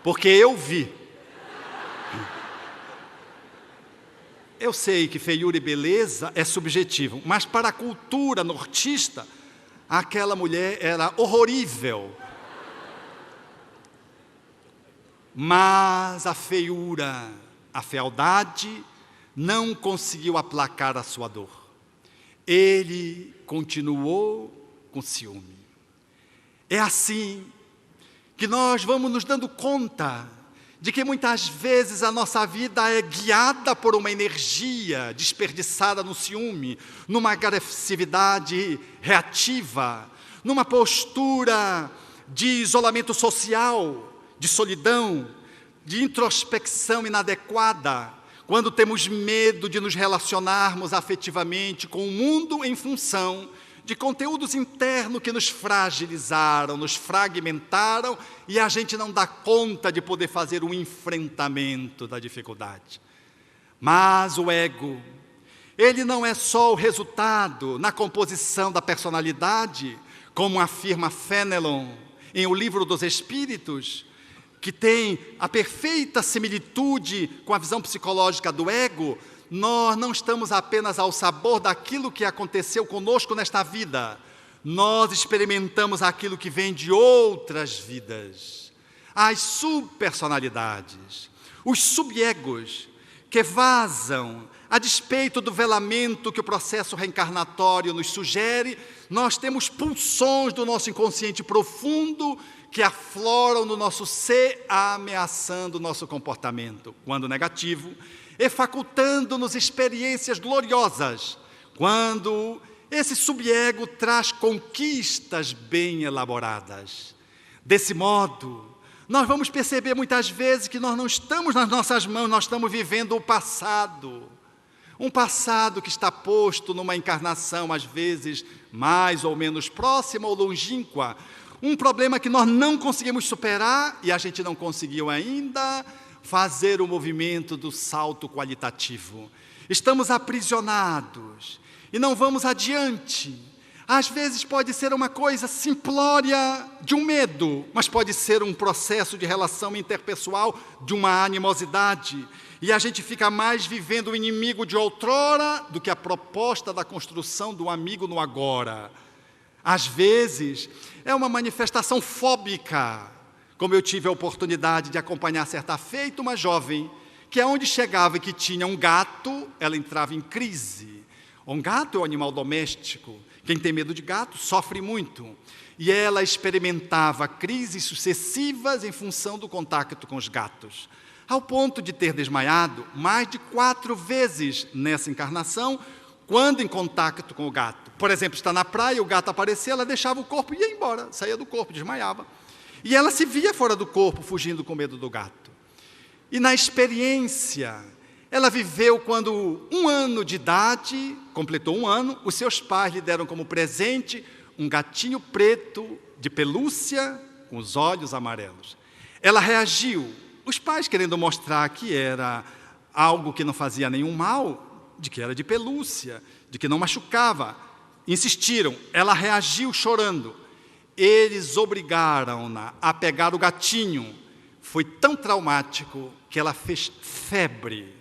Porque eu vi. Eu sei que feiura e beleza é subjetivo, mas para a cultura nortista, aquela mulher era horrorível. Mas a feiura, a fealdade, não conseguiu aplacar a sua dor. Ele continuou com ciúme. É assim que nós vamos nos dando conta de que muitas vezes a nossa vida é guiada por uma energia desperdiçada no ciúme, numa agressividade reativa, numa postura de isolamento social, de solidão, de introspecção inadequada, quando temos medo de nos relacionarmos afetivamente com o mundo em função de conteúdos internos que nos fragilizaram, nos fragmentaram, e a gente não dá conta de poder fazer um enfrentamento da dificuldade. Mas o ego, ele não é só o resultado na composição da personalidade, como afirma Fenelon em O Livro dos Espíritos, que tem a perfeita similitude com a visão psicológica do ego. Nós não estamos apenas ao sabor daquilo que aconteceu conosco nesta vida. Nós experimentamos aquilo que vem de outras vidas. As subpersonalidades, os subegos, que vazam a despeito do velamento que o processo reencarnatório nos sugere. Nós temos pulsões do nosso inconsciente profundo que afloram no nosso ser, ameaçando o nosso comportamento, quando negativo, e facultando-nos experiências gloriosas, quando esse subego traz conquistas bem elaboradas. Desse modo, nós vamos perceber muitas vezes que nós não estamos nas nossas mãos, nós estamos vivendo o passado. Um passado que está posto numa encarnação, às vezes, mais ou menos próxima ou longínqua. Um problema que nós não conseguimos superar, e a gente não conseguiu ainda fazer o movimento do salto qualitativo. Estamos aprisionados e não vamos adiante. Às vezes pode ser uma coisa simplória de um medo, mas pode ser um processo de relação interpessoal, de uma animosidade. E a gente fica mais vivendo o inimigo de outrora do que a proposta da construção do amigo no agora. Às vezes é uma manifestação fóbica, como eu tive a oportunidade de acompanhar certa feita uma jovem, que aonde chegava e que tinha um gato, ela entrava em crise. Um gato é um animal doméstico. Quem tem medo de gato sofre muito. e ela experimentava crises sucessivas em função do contato com os gatos, ao ponto de ter desmaiado mais de 4 vezes nessa encarnação, quando em contato com o gato. Por exemplo, está na praia, o gato aparecia, ela deixava o corpo e ia embora, saía do corpo, desmaiava. E ela se via fora do corpo, fugindo com medo do gato. E na experiência, ela viveu quando 1 ano de idade, completou 1 ano, os seus pais lhe deram como presente um gatinho preto de pelúcia com os olhos amarelos. Ela reagiu, os pais querendo mostrar que era algo que não fazia nenhum mal, de que era de pelúcia, de que não machucava. Insistiram, ela reagiu chorando. Eles obrigaram-na a pegar o gatinho. Foi tão traumático que ela fez febre.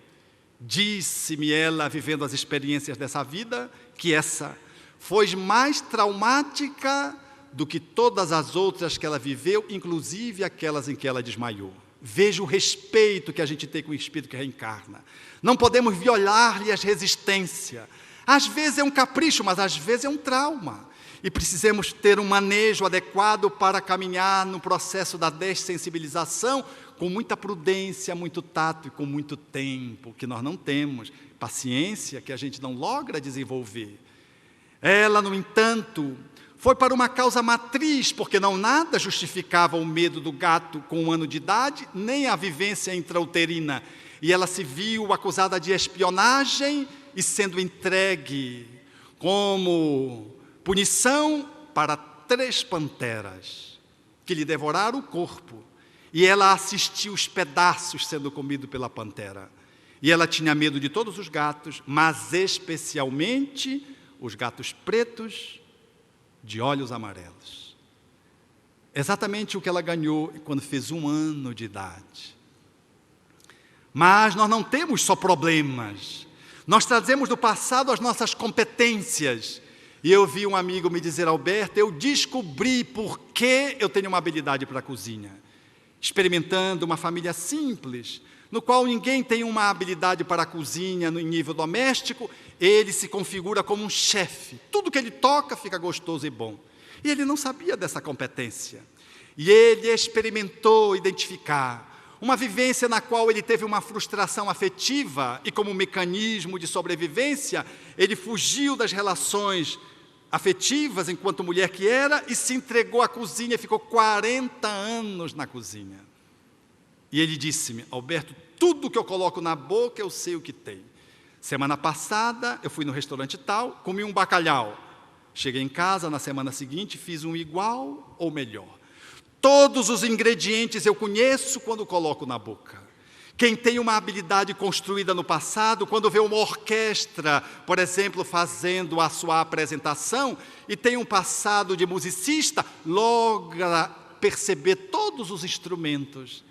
Disse-me ela, vivendo as experiências dessa vida, que essa foi mais traumática do que todas as outras que ela viveu, inclusive aquelas em que ela desmaiou. Veja o respeito que a gente tem com o espírito que reencarna. Não podemos violar-lhe as resistências. Às vezes é um capricho, mas às vezes é um trauma. E precisamos ter um manejo adequado para caminhar no processo da dessensibilização com muita prudência, muito tato e com muito tempo, que nós não temos, paciência que a gente não logra desenvolver. Ela, no entanto, foi para uma causa matriz, porque não nada justificava o medo do gato com 1 ano de idade, nem a vivência intrauterina. E ela se viu acusada de espionagem e sendo entregue como punição para 3 panteras, que lhe devoraram o corpo. E ela assistiu os pedaços sendo comidos pela pantera. E ela tinha medo de todos os gatos, mas especialmente os gatos pretos de olhos amarelos. Exatamente o que ela ganhou quando fez 1 ano de idade. Mas nós não temos só problemas. Nós trazemos do passado as nossas competências. E eu vi um amigo me dizer, Alberto, eu descobri por que eu tenho uma habilidade para a cozinha. Experimentando uma família simples, no qual ninguém tem uma habilidade para a cozinha no nível doméstico, ele se configura como um chefe. Tudo que ele toca fica gostoso e bom. E ele não sabia dessa competência. E ele experimentou identificar uma vivência na qual ele teve uma frustração afetiva e como mecanismo de sobrevivência, ele fugiu das relações afetivas enquanto mulher que era e se entregou à cozinha e ficou 40 anos na cozinha. E ele disse-me, Alberto, tudo que eu coloco na boca eu sei o que tem. Semana passada eu fui no restaurante tal, comi um bacalhau. Cheguei em casa, na semana seguinte fiz um igual ou melhor. Todos os ingredientes eu conheço quando coloco na boca. Quem tem uma habilidade construída no passado, quando vê uma orquestra, por exemplo, fazendo a sua apresentação, e tem um passado de musicista, logra perceber todos os instrumentos.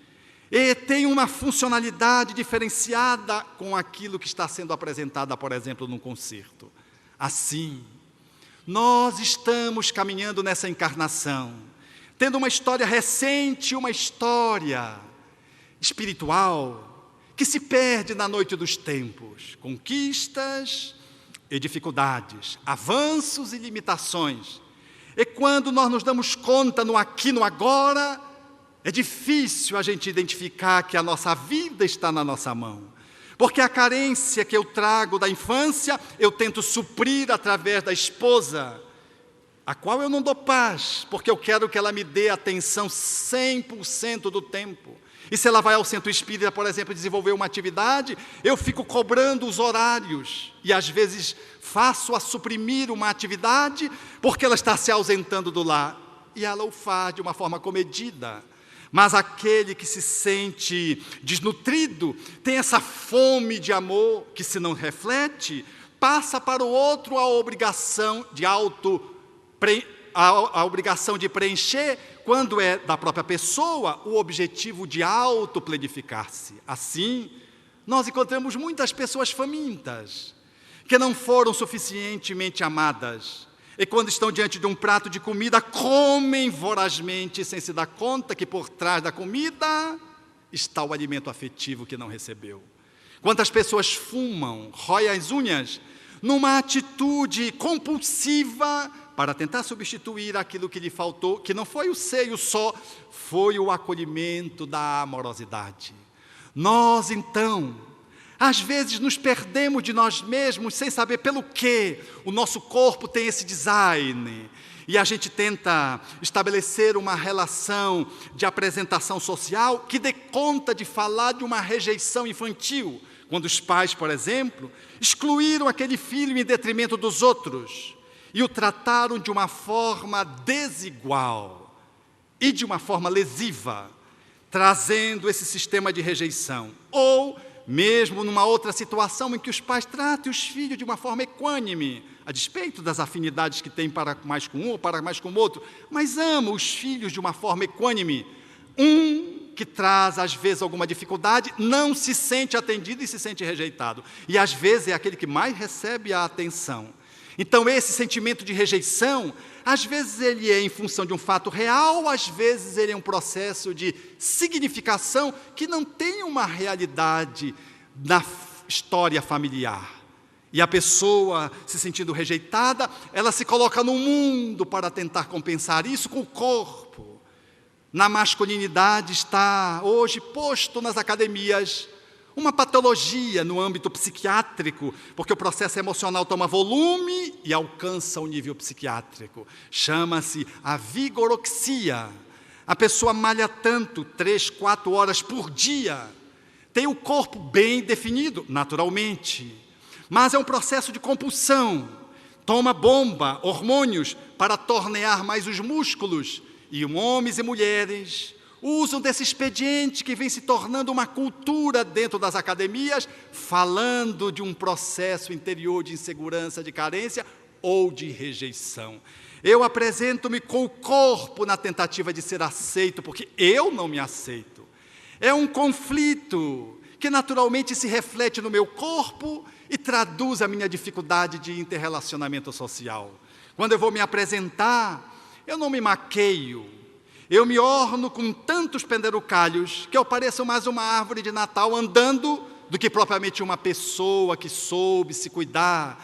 E tem uma funcionalidade diferenciada com aquilo que está sendo apresentada, por exemplo, num concerto. Assim, nós estamos caminhando nessa encarnação, tendo uma história recente, uma história espiritual, que se perde na noite dos tempos, conquistas e dificuldades, avanços e limitações. E quando nós nos damos conta no aqui, no agora, é difícil a gente identificar que a nossa vida está na nossa mão. Porque a carência que eu trago da infância, eu tento suprir através da esposa, a qual eu não dou paz, porque eu quero que ela me dê atenção 100% do tempo. E se ela vai ao centro espírita, por exemplo, desenvolver uma atividade, eu fico cobrando os horários. E às vezes faço a suprimir uma atividade, porque ela está se ausentando do lar. E ela o faz de uma forma comedida. Mas aquele que se sente desnutrido, tem essa fome de amor que se não reflete, passa para o outro a obrigação de preencher, quando é da própria pessoa, o objetivo de autoplanificar-se. Assim, nós encontramos muitas pessoas famintas, que não foram suficientemente amadas, e quando estão diante de um prato de comida, comem vorazmente, sem se dar conta que por trás da comida está o alimento afetivo que não recebeu. Quantas pessoas fumam, roem as unhas, numa atitude compulsiva para tentar substituir aquilo que lhe faltou, que não foi o seio só, foi o acolhimento da amorosidade. Nós, então, às vezes nos perdemos de nós mesmos sem saber pelo que o nosso corpo tem esse design. E a gente tenta estabelecer uma relação de apresentação social que dê conta de falar de uma rejeição infantil, quando os pais, por exemplo, excluíram aquele filho em detrimento dos outros e o trataram de uma forma desigual e de uma forma lesiva, trazendo esse sistema de rejeição. Ou mesmo numa outra situação em que os pais tratem os filhos de uma forma equânime, a despeito das afinidades que têm para mais com um ou para mais com o outro, mas amam os filhos de uma forma equânime. Um que traz, às vezes, alguma dificuldade, não se sente atendido e se sente rejeitado. E, às vezes, é aquele que mais recebe a atenção. Então, esse sentimento de rejeição, às vezes ele é em função de um fato real, às vezes ele é um processo de significação que não tem uma realidade na história familiar. E a pessoa, se sentindo rejeitada, ela se coloca no mundo para tentar compensar isso com o corpo. Na masculinidade está hoje posto nas academias uma patologia no âmbito psiquiátrico, porque o processo emocional toma volume e alcança o nível psiquiátrico. Chama-se a vigoroxia. A pessoa malha tanto, 3, 4 horas por dia, tem o corpo bem definido, naturalmente, mas é um processo de compulsão. Toma bomba, hormônios, para tornear mais os músculos. E homens e mulheres usam desse expediente que vem se tornando uma cultura dentro das academias, falando de um processo interior de insegurança, de carência ou de rejeição. Eu apresento-me com o corpo na tentativa de ser aceito, porque eu não me aceito. É um conflito que naturalmente se reflete no meu corpo e traduz a minha dificuldade de interrelacionamento social. Quando eu vou me apresentar, eu não me maqueio, eu me orno com tantos penderucalhos que eu pareço mais uma árvore de Natal andando do que propriamente uma pessoa que soube se cuidar,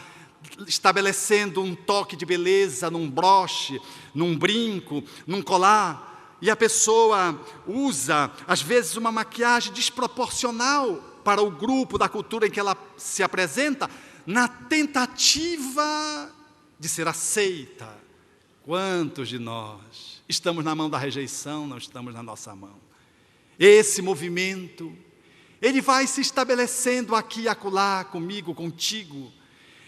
estabelecendo um toque de beleza num broche, num brinco, num colar. E a pessoa usa, às vezes, uma maquiagem desproporcional para o grupo da cultura em que ela se apresenta, na tentativa de ser aceita. Quantos de nós estamos na mão da rejeição, não estamos na nossa mão? Esse movimento, ele vai se estabelecendo aqui e acolá, comigo, contigo.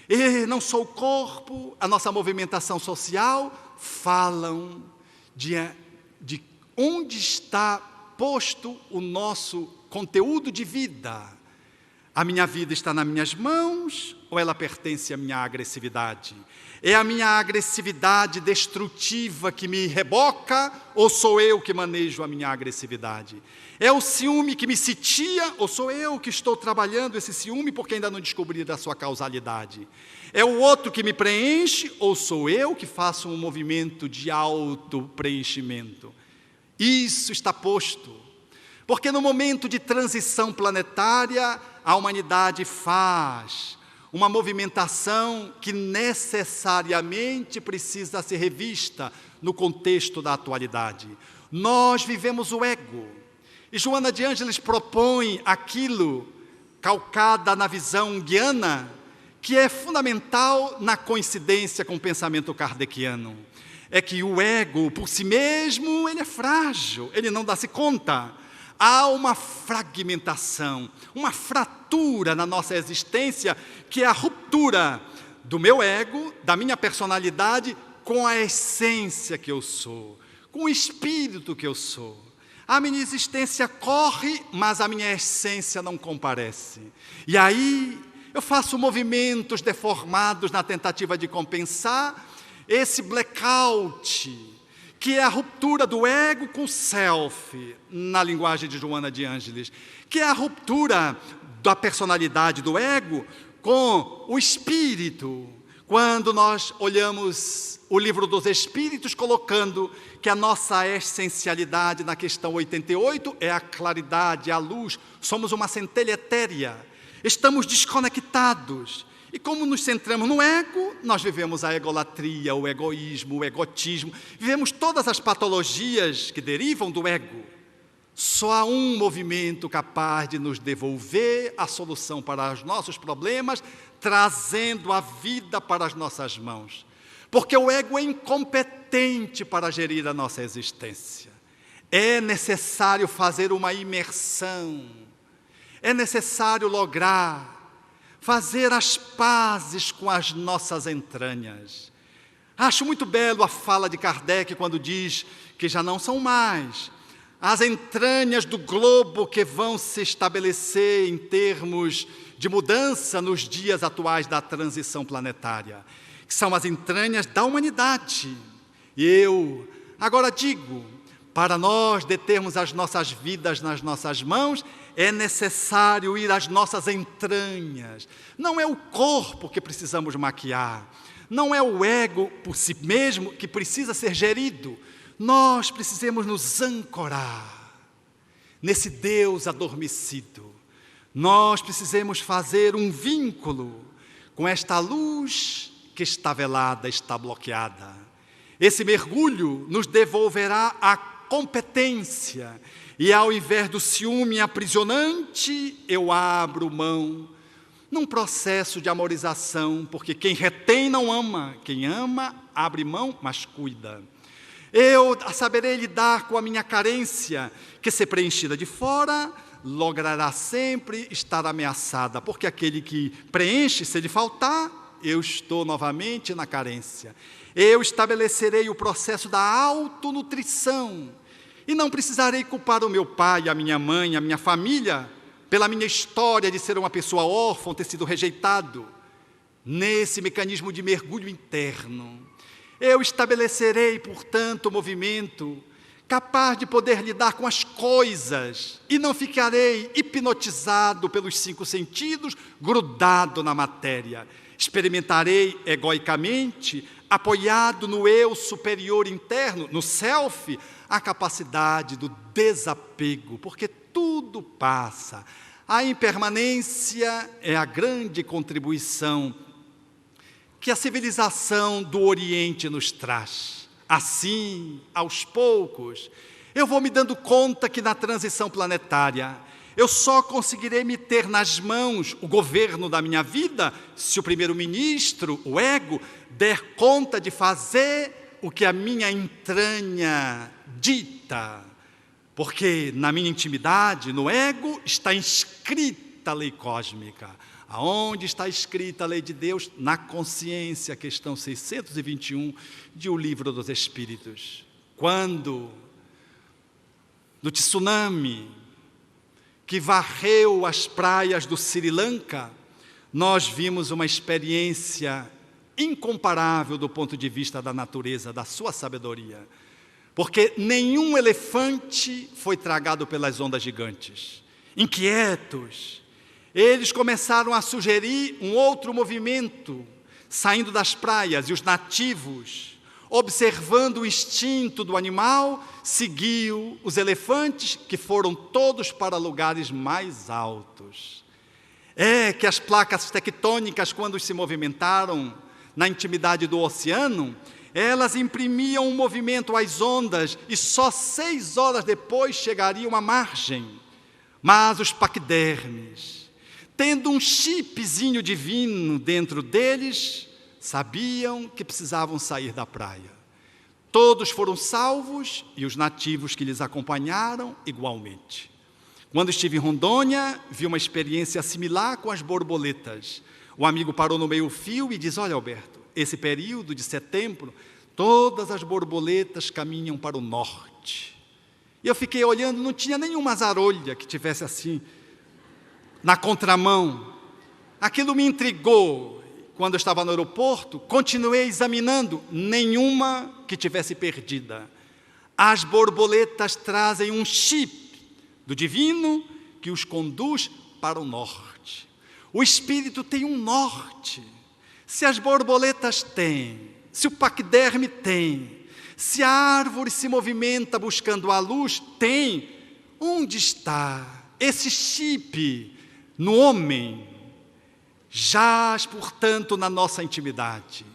E não só o corpo, a nossa movimentação social, falam de onde está posto o nosso conteúdo de vida. A minha vida está nas minhas mãos ou ela pertence à minha agressividade? É a minha agressividade destrutiva que me reboca ou sou eu que manejo a minha agressividade? É o ciúme que me sitia ou sou eu que estou trabalhando esse ciúme porque ainda não descobri da sua causalidade? É o outro que me preenche ou sou eu que faço um movimento de auto-preenchimento? Isso está posto. Porque no momento de transição planetária, a humanidade faz uma movimentação que necessariamente precisa ser revista no contexto da atualidade. Nós vivemos o ego. E Joana de Ângeles propõe aquilo, calcada na visão guiana, que é fundamental na coincidência com o pensamento kardeciano. É que o ego, por si mesmo, ele é frágil, ele não dá-se conta. Há uma fragmentação, uma fratura na nossa existência, que é a ruptura do meu ego, da minha personalidade, com a essência que eu sou, com o espírito que eu sou. A minha existência corre, mas a minha essência não comparece. E aí eu faço movimentos deformados na tentativa de compensar esse blackout, que é a ruptura do ego com o self, na linguagem de Joana de Ângeles, que é a ruptura da personalidade do ego com o espírito. Quando nós olhamos o livro dos Espíritos, colocando que a nossa essencialidade na questão 88 é a claridade, a luz, somos uma centelha etérea, estamos desconectados. E como nos centramos no ego, nós vivemos a egolatria, o egoísmo, o egotismo, vivemos todas as patologias que derivam do ego. Só há um movimento capaz de nos devolver a solução para os nossos problemas, trazendo a vida para as nossas mãos. Porque o ego é incompetente para gerir a nossa existência. É necessário fazer uma imersão, é necessário lograr, fazer as pazes com as nossas entranhas. Acho muito belo a fala de Kardec quando diz que já não são mais as entranhas do globo que vão se estabelecer em termos de mudança nos dias atuais da transição planetária, que são as entranhas da humanidade. E eu agora digo, para nós determos as nossas vidas nas nossas mãos, é necessário ir às nossas entranhas. Não é o corpo que precisamos maquiar, não é o ego por si mesmo que precisa ser gerido. Nós precisamos nos ancorar nesse Deus adormecido. Nós precisamos fazer um vínculo com esta luz que está velada, está bloqueada. Esse mergulho nos devolverá a competência, e ao invés do ciúme aprisionante, eu abro mão num processo de amorização, porque quem retém não ama, quem ama abre mão, mas cuida. Eu saberei lidar com a minha carência, que se preenchida de fora, logrará sempre estar ameaçada, porque aquele que preenche, se lhe faltar, eu estou novamente na carência. Eu estabelecerei o processo da autonutrição, e não precisarei culpar o meu pai, a minha mãe, a minha família, pela minha história de ser uma pessoa órfã, ter sido rejeitado. Nesse mecanismo de mergulho interno, eu estabelecerei, portanto, o movimento capaz de poder lidar com as coisas e não ficarei hipnotizado pelos 5 sentidos, grudado na matéria. Experimentarei egoicamente, apoiado no eu superior interno, no self, a capacidade do desapego, porque tudo passa. A impermanência é a grande contribuição que a civilização do Oriente nos traz. Assim, aos poucos, eu vou me dando conta que na transição planetária, eu só conseguirei me ter nas mãos o governo da minha vida se o primeiro-ministro, o ego, der conta de fazer o que a minha entranha dita. Porque na minha intimidade, no ego, está inscrita a lei cósmica. Aonde está escrita a lei de Deus? Na consciência, questão 621 de O Livro dos Espíritos. Quando, no tsunami que varreu as praias do Sri Lanka, nós vimos uma experiência incomparável do ponto de vista da natureza, da sua sabedoria. Porque nenhum elefante foi tragado pelas ondas gigantes. Inquietos, eles começaram a sugerir um outro movimento, saindo das praias, e os nativos, observando o instinto do animal, seguiu os elefantes, que foram todos para lugares mais altos. É que as placas tectônicas, quando se movimentaram na intimidade do oceano, elas imprimiam um movimento às ondas, e só 6 horas depois chegariam à margem. Mas os paquidermes, tendo um chipzinho divino dentro deles, sabiam que precisavam sair da praia. Todos foram salvos e os nativos que lhes acompanharam igualmente. Quando estive em Rondônia, vi uma experiência similar com as borboletas. O amigo parou no meio-fio e disse: olha, Alberto, esse período de setembro, todas as borboletas caminham para o norte. E eu fiquei olhando, não tinha nenhuma azarolha que tivesse assim, na contramão. Aquilo me intrigou. Quando eu estava no aeroporto, continuei examinando, nenhuma que tivesse perdida. As borboletas trazem um chip do divino que os conduz para o norte. O espírito tem um norte. Se as borboletas têm, se o paquiderme tem, se a árvore se movimenta buscando a luz, tem, onde está esse chip no homem, jaz, portanto, na nossa intimidade.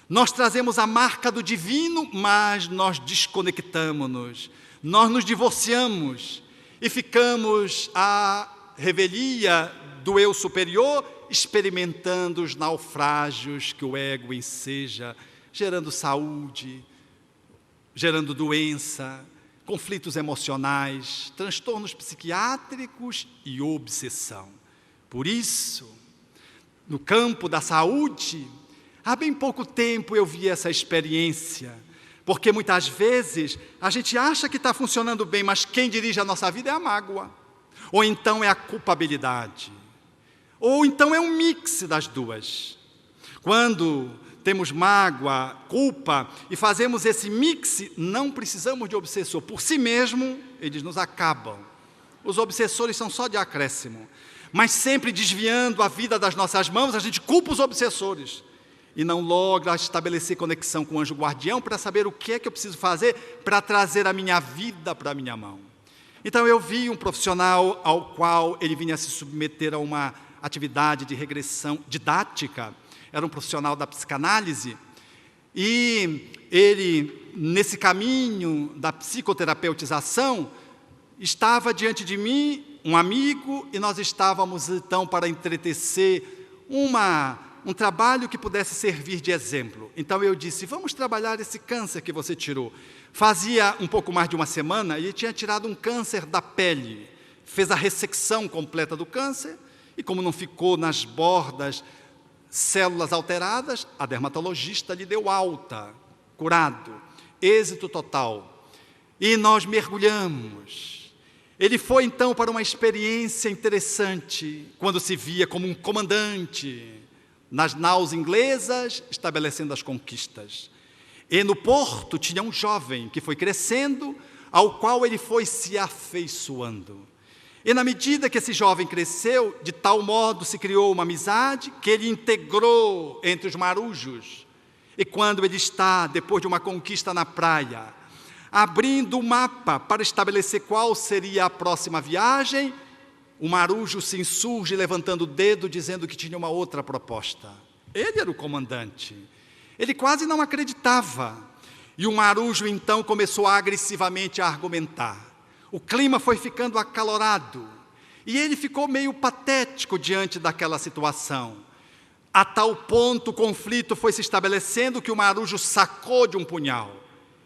Nós trazemos a marca do divino, mas nós desconectamos-nos, nós nos divorciamos e ficamos à revelia do eu superior, experimentando os naufrágios que o ego enseja, gerando saúde, gerando doença, conflitos emocionais, transtornos psiquiátricos e obsessão. Por isso, no campo da saúde, há bem pouco tempo eu vi essa experiência, porque muitas vezes a gente acha que está funcionando bem, mas quem dirige a nossa vida é a mágoa, ou então é a culpabilidade, ou então é um mix das duas. Quando temos mágoa, culpa, e fazemos esse mix, não precisamos de obsessor. Por si mesmo, eles nos acabam. Os obsessores são só de acréscimo. Mas sempre desviando a vida das nossas mãos, a gente culpa os obsessores. E não logra estabelecer conexão com o anjo guardião para saber o que é que eu preciso fazer para trazer a minha vida para a minha mão. Então eu vi um profissional ao qual ele vinha se submeter a uma atividade de regressão didática. Era um profissional da psicanálise, e ele, nesse caminho da psicoterapeutização, estava diante de mim um amigo, e nós estávamos então para entretecer um trabalho que pudesse servir de exemplo. Então eu disse, vamos trabalhar esse câncer que você tirou. Fazia um pouco mais de uma semana, e ele tinha tirado um câncer da pele, fez a ressecção completa do câncer, e como não ficou nas bordas células alteradas, a dermatologista lhe deu alta, curado, êxito total. E nós mergulhamos. Ele foi então para uma experiência interessante, quando se via como um comandante nas naus inglesas, estabelecendo as conquistas. E no porto tinha um jovem que foi crescendo, ao qual ele foi se afeiçoando. E na medida que esse jovem cresceu, de tal modo se criou uma amizade que ele integrou entre os marujos. E quando ele está, depois de uma conquista na praia, abrindo o mapa para estabelecer qual seria a próxima viagem, o marujo se insurge levantando o dedo, dizendo que tinha uma outra proposta. Ele era o comandante. Ele quase não acreditava. E o marujo então começou agressivamente a argumentar. O clima foi ficando acalorado, e ele ficou meio patético diante daquela situação. A tal ponto o conflito foi se estabelecendo que o marujo sacou de um punhal,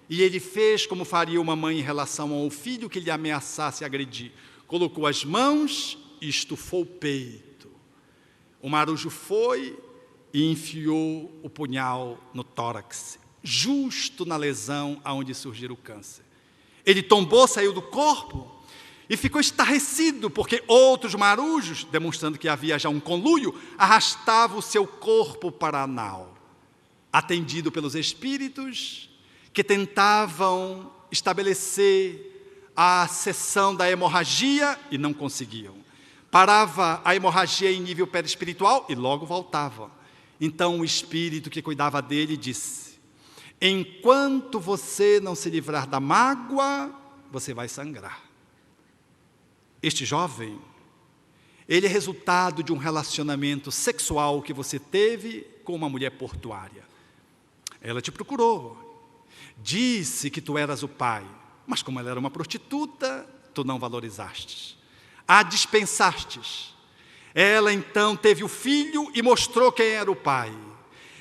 e ele fez como faria uma mãe em relação ao filho que lhe ameaçasse agredir. Colocou as mãos e estufou o peito. O marujo foi e enfiou o punhal no tórax, justo na lesão aonde surgira o câncer. Ele tombou, saiu do corpo e ficou estarrecido, porque outros marujos, demonstrando que havia já um conluio, arrastavam o seu corpo para a nau, atendido pelos espíritos que tentavam estabelecer a cessão da hemorragia e não conseguiam. Parava a hemorragia em nível perispiritual e logo voltava. Então o espírito que cuidava dele disse: enquanto você não se livrar da mágoa, você vai sangrar. Este jovem, ele é resultado de um relacionamento sexual que você teve com uma mulher portuária. Ela te procurou, disse que tu eras o pai, mas como ela era uma prostituta, tu não valorizaste, a dispensastes. Ela então teve o filho e mostrou quem era o pai.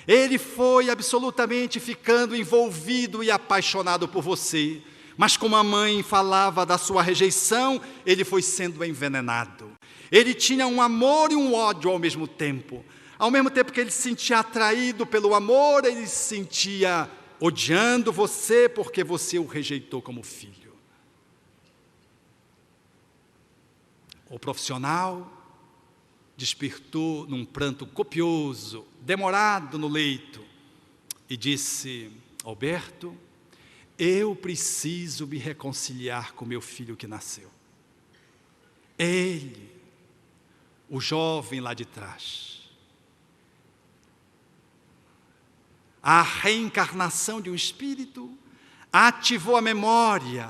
Ele foi absolutamente ficando envolvido e apaixonado por você, mas como a mãe falava da sua rejeição, ele foi sendo envenenado. Ele tinha um amor e um ódio ao mesmo tempo. Ao mesmo tempo que ele se sentia atraído pelo amor, ele se sentia odiando você porque você o rejeitou como filho. O profissional despertou num pranto copioso, demorado no leito, e disse: Alberto, eu preciso me reconciliar com meu filho que nasceu. Ele, o jovem lá de trás, a reencarnação de um espírito ativou a memória,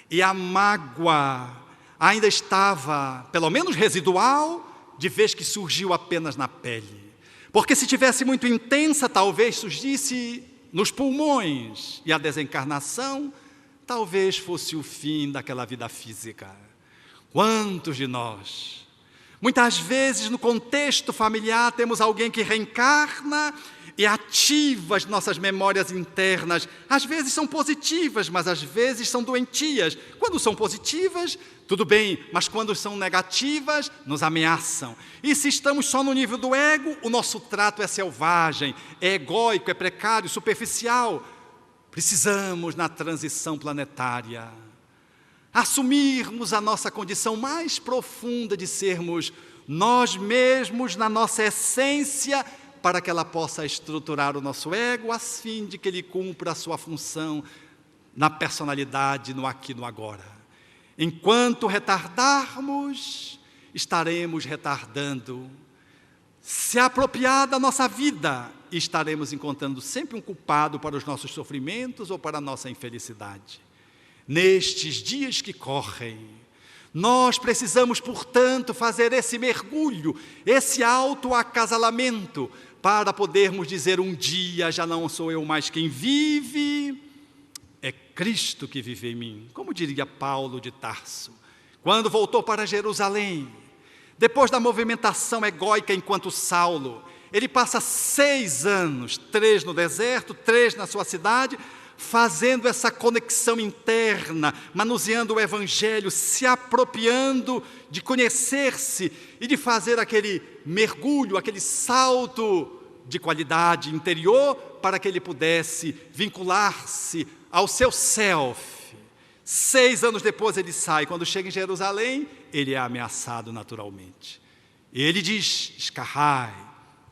e a mágoa ainda estava, pelo menos residual, de vez que surgiu apenas na pele. Porque se tivesse muito intensa, talvez surgisse nos pulmões, e a desencarnação talvez fosse o fim daquela vida física. Quantos de nós, muitas vezes no contexto familiar, temos alguém que reencarna e ativa as nossas memórias internas. Às vezes são positivas, mas às vezes são doentias. Quando são positivas, tudo bem, mas quando são negativas, nos ameaçam. E se estamos só no nível do ego, o nosso trato é selvagem, é egóico, é precário, superficial. Precisamos, na transição planetária, assumirmos a nossa condição mais profunda de sermos nós mesmos na nossa essência, para que ela possa estruturar o nosso ego, a fim de que ele cumpra a sua função na personalidade, no aqui e no agora. Enquanto retardarmos, estaremos retardando. Se apropriar da nossa vida, estaremos encontrando sempre um culpado para os nossos sofrimentos ou para a nossa infelicidade. Nestes dias que correm, nós precisamos, portanto, fazer esse mergulho, esse autoacasalamento, para podermos dizer um dia, já não sou eu mais quem vive, é Cristo que vive em mim. Como diria Paulo de Tarso, quando voltou para Jerusalém, depois da movimentação egóica enquanto Saulo, ele passa 6 anos, 3 no deserto, 3 na sua cidade, fazendo essa conexão interna, manuseando o Evangelho, se apropriando de conhecer-se e de fazer aquele mergulho, aquele salto de qualidade interior, para que ele pudesse vincular-se ao seu self. 6 anos depois ele sai, quando chega em Jerusalém, ele é ameaçado naturalmente. Ele diz: escarrai,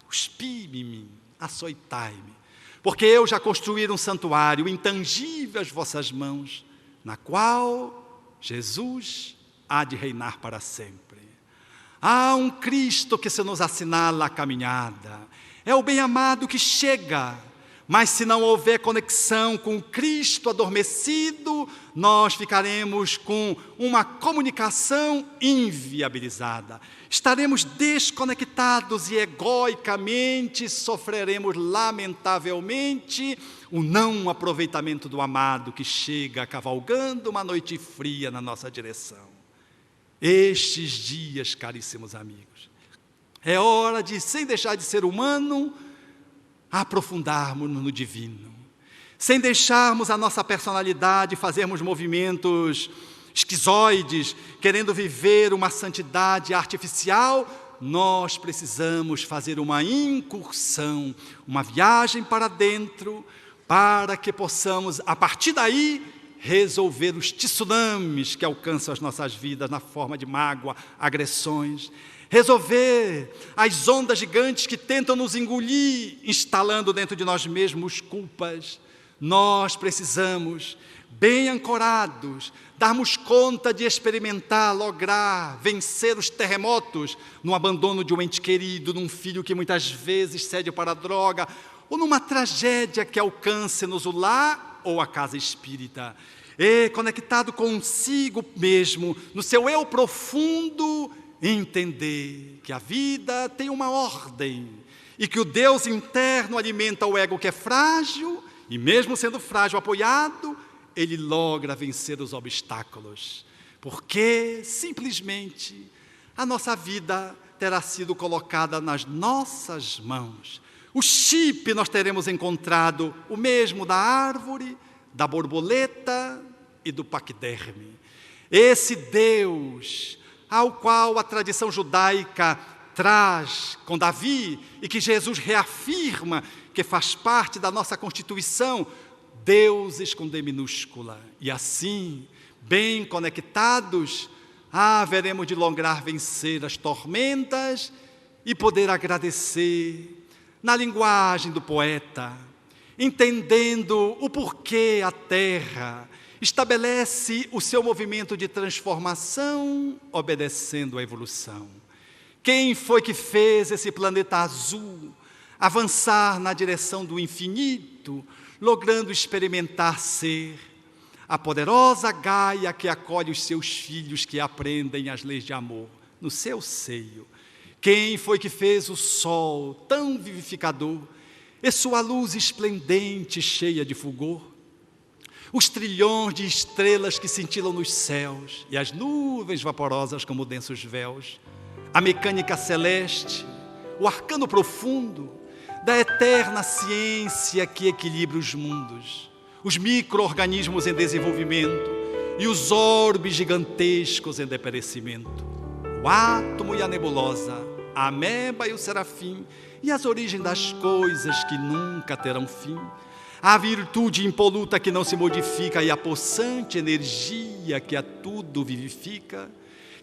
cuspi-me em mim, açoitai-me, porque eu já construí um santuário intangível às vossas mãos, na qual Jesus há de reinar para sempre. Há um Cristo que se nos assinala a caminhada, é o bem-amado que chega, mas se não houver conexão com o Cristo adormecido, nós ficaremos com uma comunicação inviabilizada. Estaremos desconectados e egoicamente sofreremos lamentavelmente o não aproveitamento do amado que chega cavalgando uma noite fria na nossa direção. Estes dias, caríssimos amigos, é hora de, sem deixar de ser humano, aprofundarmos no divino, sem deixarmos a nossa personalidade fazermos movimentos esquizoides, querendo viver uma santidade artificial. Nós precisamos fazer uma incursão, uma viagem para dentro, para que possamos, a partir daí, resolver os tsunamis que alcançam as nossas vidas na forma de mágoa, agressões, resolver as ondas gigantes que tentam nos engolir, instalando dentro de nós mesmos culpas. Nós precisamos, bem ancorados, darmos conta de experimentar, lograr, vencer os terremotos no abandono de um ente querido, num filho que muitas vezes cede para a droga, ou numa tragédia que alcance-nos o lar ou a casa espírita. E, conectado consigo mesmo, no seu eu profundo, entender que a vida tem uma ordem e que o Deus interno alimenta o ego que é frágil, e mesmo sendo frágil, apoiado, ele logra vencer os obstáculos, porque simplesmente a nossa vida terá sido colocada nas nossas mãos. O chip nós teremos encontrado o mesmo da árvore, da borboleta e do paquiderme. Esse Deus ao qual a tradição judaica traz com Davi e que Jesus reafirma que faz parte da nossa constituição, deuses com D minúscula. E assim, bem conectados, haveremos de lograr vencer as tormentas e poder agradecer na linguagem do poeta, entendendo o porquê a Terra estabelece o seu movimento de transformação, obedecendo à evolução. Quem foi que fez esse planeta azul avançar na direção do infinito, logrando experimentar ser a poderosa Gaia que acolhe os seus filhos que aprendem as leis de amor no seu seio? Quem foi que fez o sol tão vivificador, e sua luz esplendente, cheia de fulgor? Os trilhões de estrelas que cintilam nos céus, e as nuvens vaporosas como densos véus, a mecânica celeste, o arcano profundo da eterna ciência que equilibra os mundos, os micro-organismos em desenvolvimento e os orbes gigantescos em deperecimento, o átomo e a nebulosa, a ameba e o serafim, e as origens das coisas que nunca terão fim, a virtude impoluta que não se modifica e a possante energia que a tudo vivifica.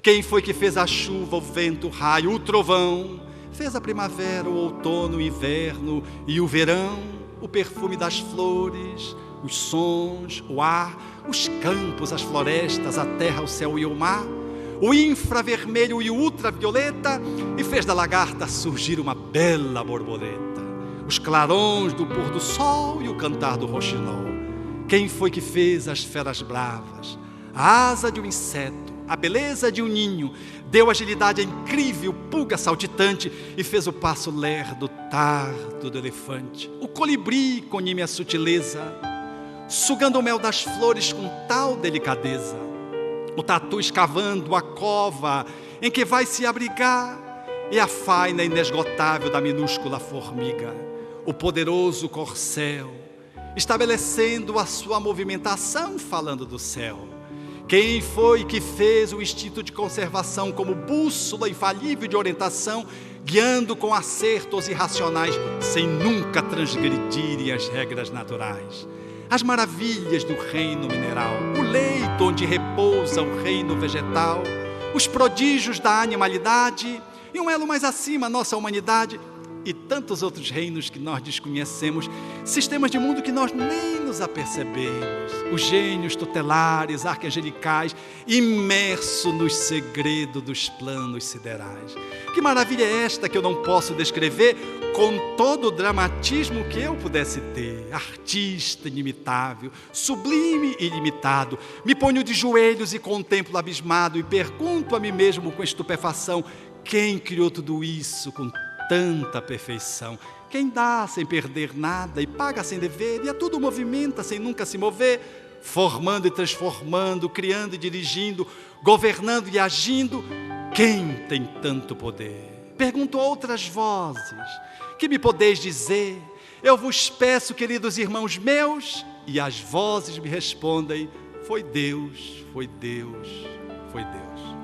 Quem foi que fez a chuva, o vento, o raio, o trovão? Fez a primavera, o outono, o inverno e o verão, o perfume das flores, os sons, o ar, os campos, as florestas, a terra, o céu e o mar, o infravermelho e o ultravioleta, e fez da lagarta surgir uma bela borboleta, os clarões do pôr do sol e o cantar do roxinol. Quem foi que fez as feras bravas, a asa de um inseto, a beleza de um ninho, deu agilidade à incrível pulga saltitante e fez o passo lerdo, tardo do elefante, o colibri com nímia sutileza, sugando o mel das flores com tal delicadeza, o tatu escavando a cova em que vai se abrigar, e a faina inesgotável da minúscula formiga, o poderoso corcel, estabelecendo a sua movimentação falando do céu. Quem foi que fez o instinto de conservação como bússola infalível de orientação, guiando com acertos irracionais, sem nunca transgredirem as regras naturais? As maravilhas do reino mineral, o leito onde repousa o reino vegetal, os prodígios da animalidade e um elo mais acima, a nossa humanidade, e tantos outros reinos que nós desconhecemos, sistemas de mundo que nós nem nos apercebemos, os gênios tutelares, arcangelicais, imerso nos segredos dos planos siderais. Que maravilha é esta que eu não posso descrever com todo o dramatismo que eu pudesse ter? Artista inimitável, sublime e ilimitado, me ponho de joelhos e contemplo abismado e pergunto a mim mesmo com estupefação: quem criou tudo isso com tanta perfeição? Quem dá sem perder nada e paga sem dever, e a tudo movimenta sem nunca se mover, formando e transformando, criando e dirigindo, governando e agindo? Quem tem tanto poder? Pergunto a outras vozes: que me podeis dizer? Eu vos peço, queridos irmãos meus, e as vozes me respondem: foi Deus, foi Deus, foi Deus.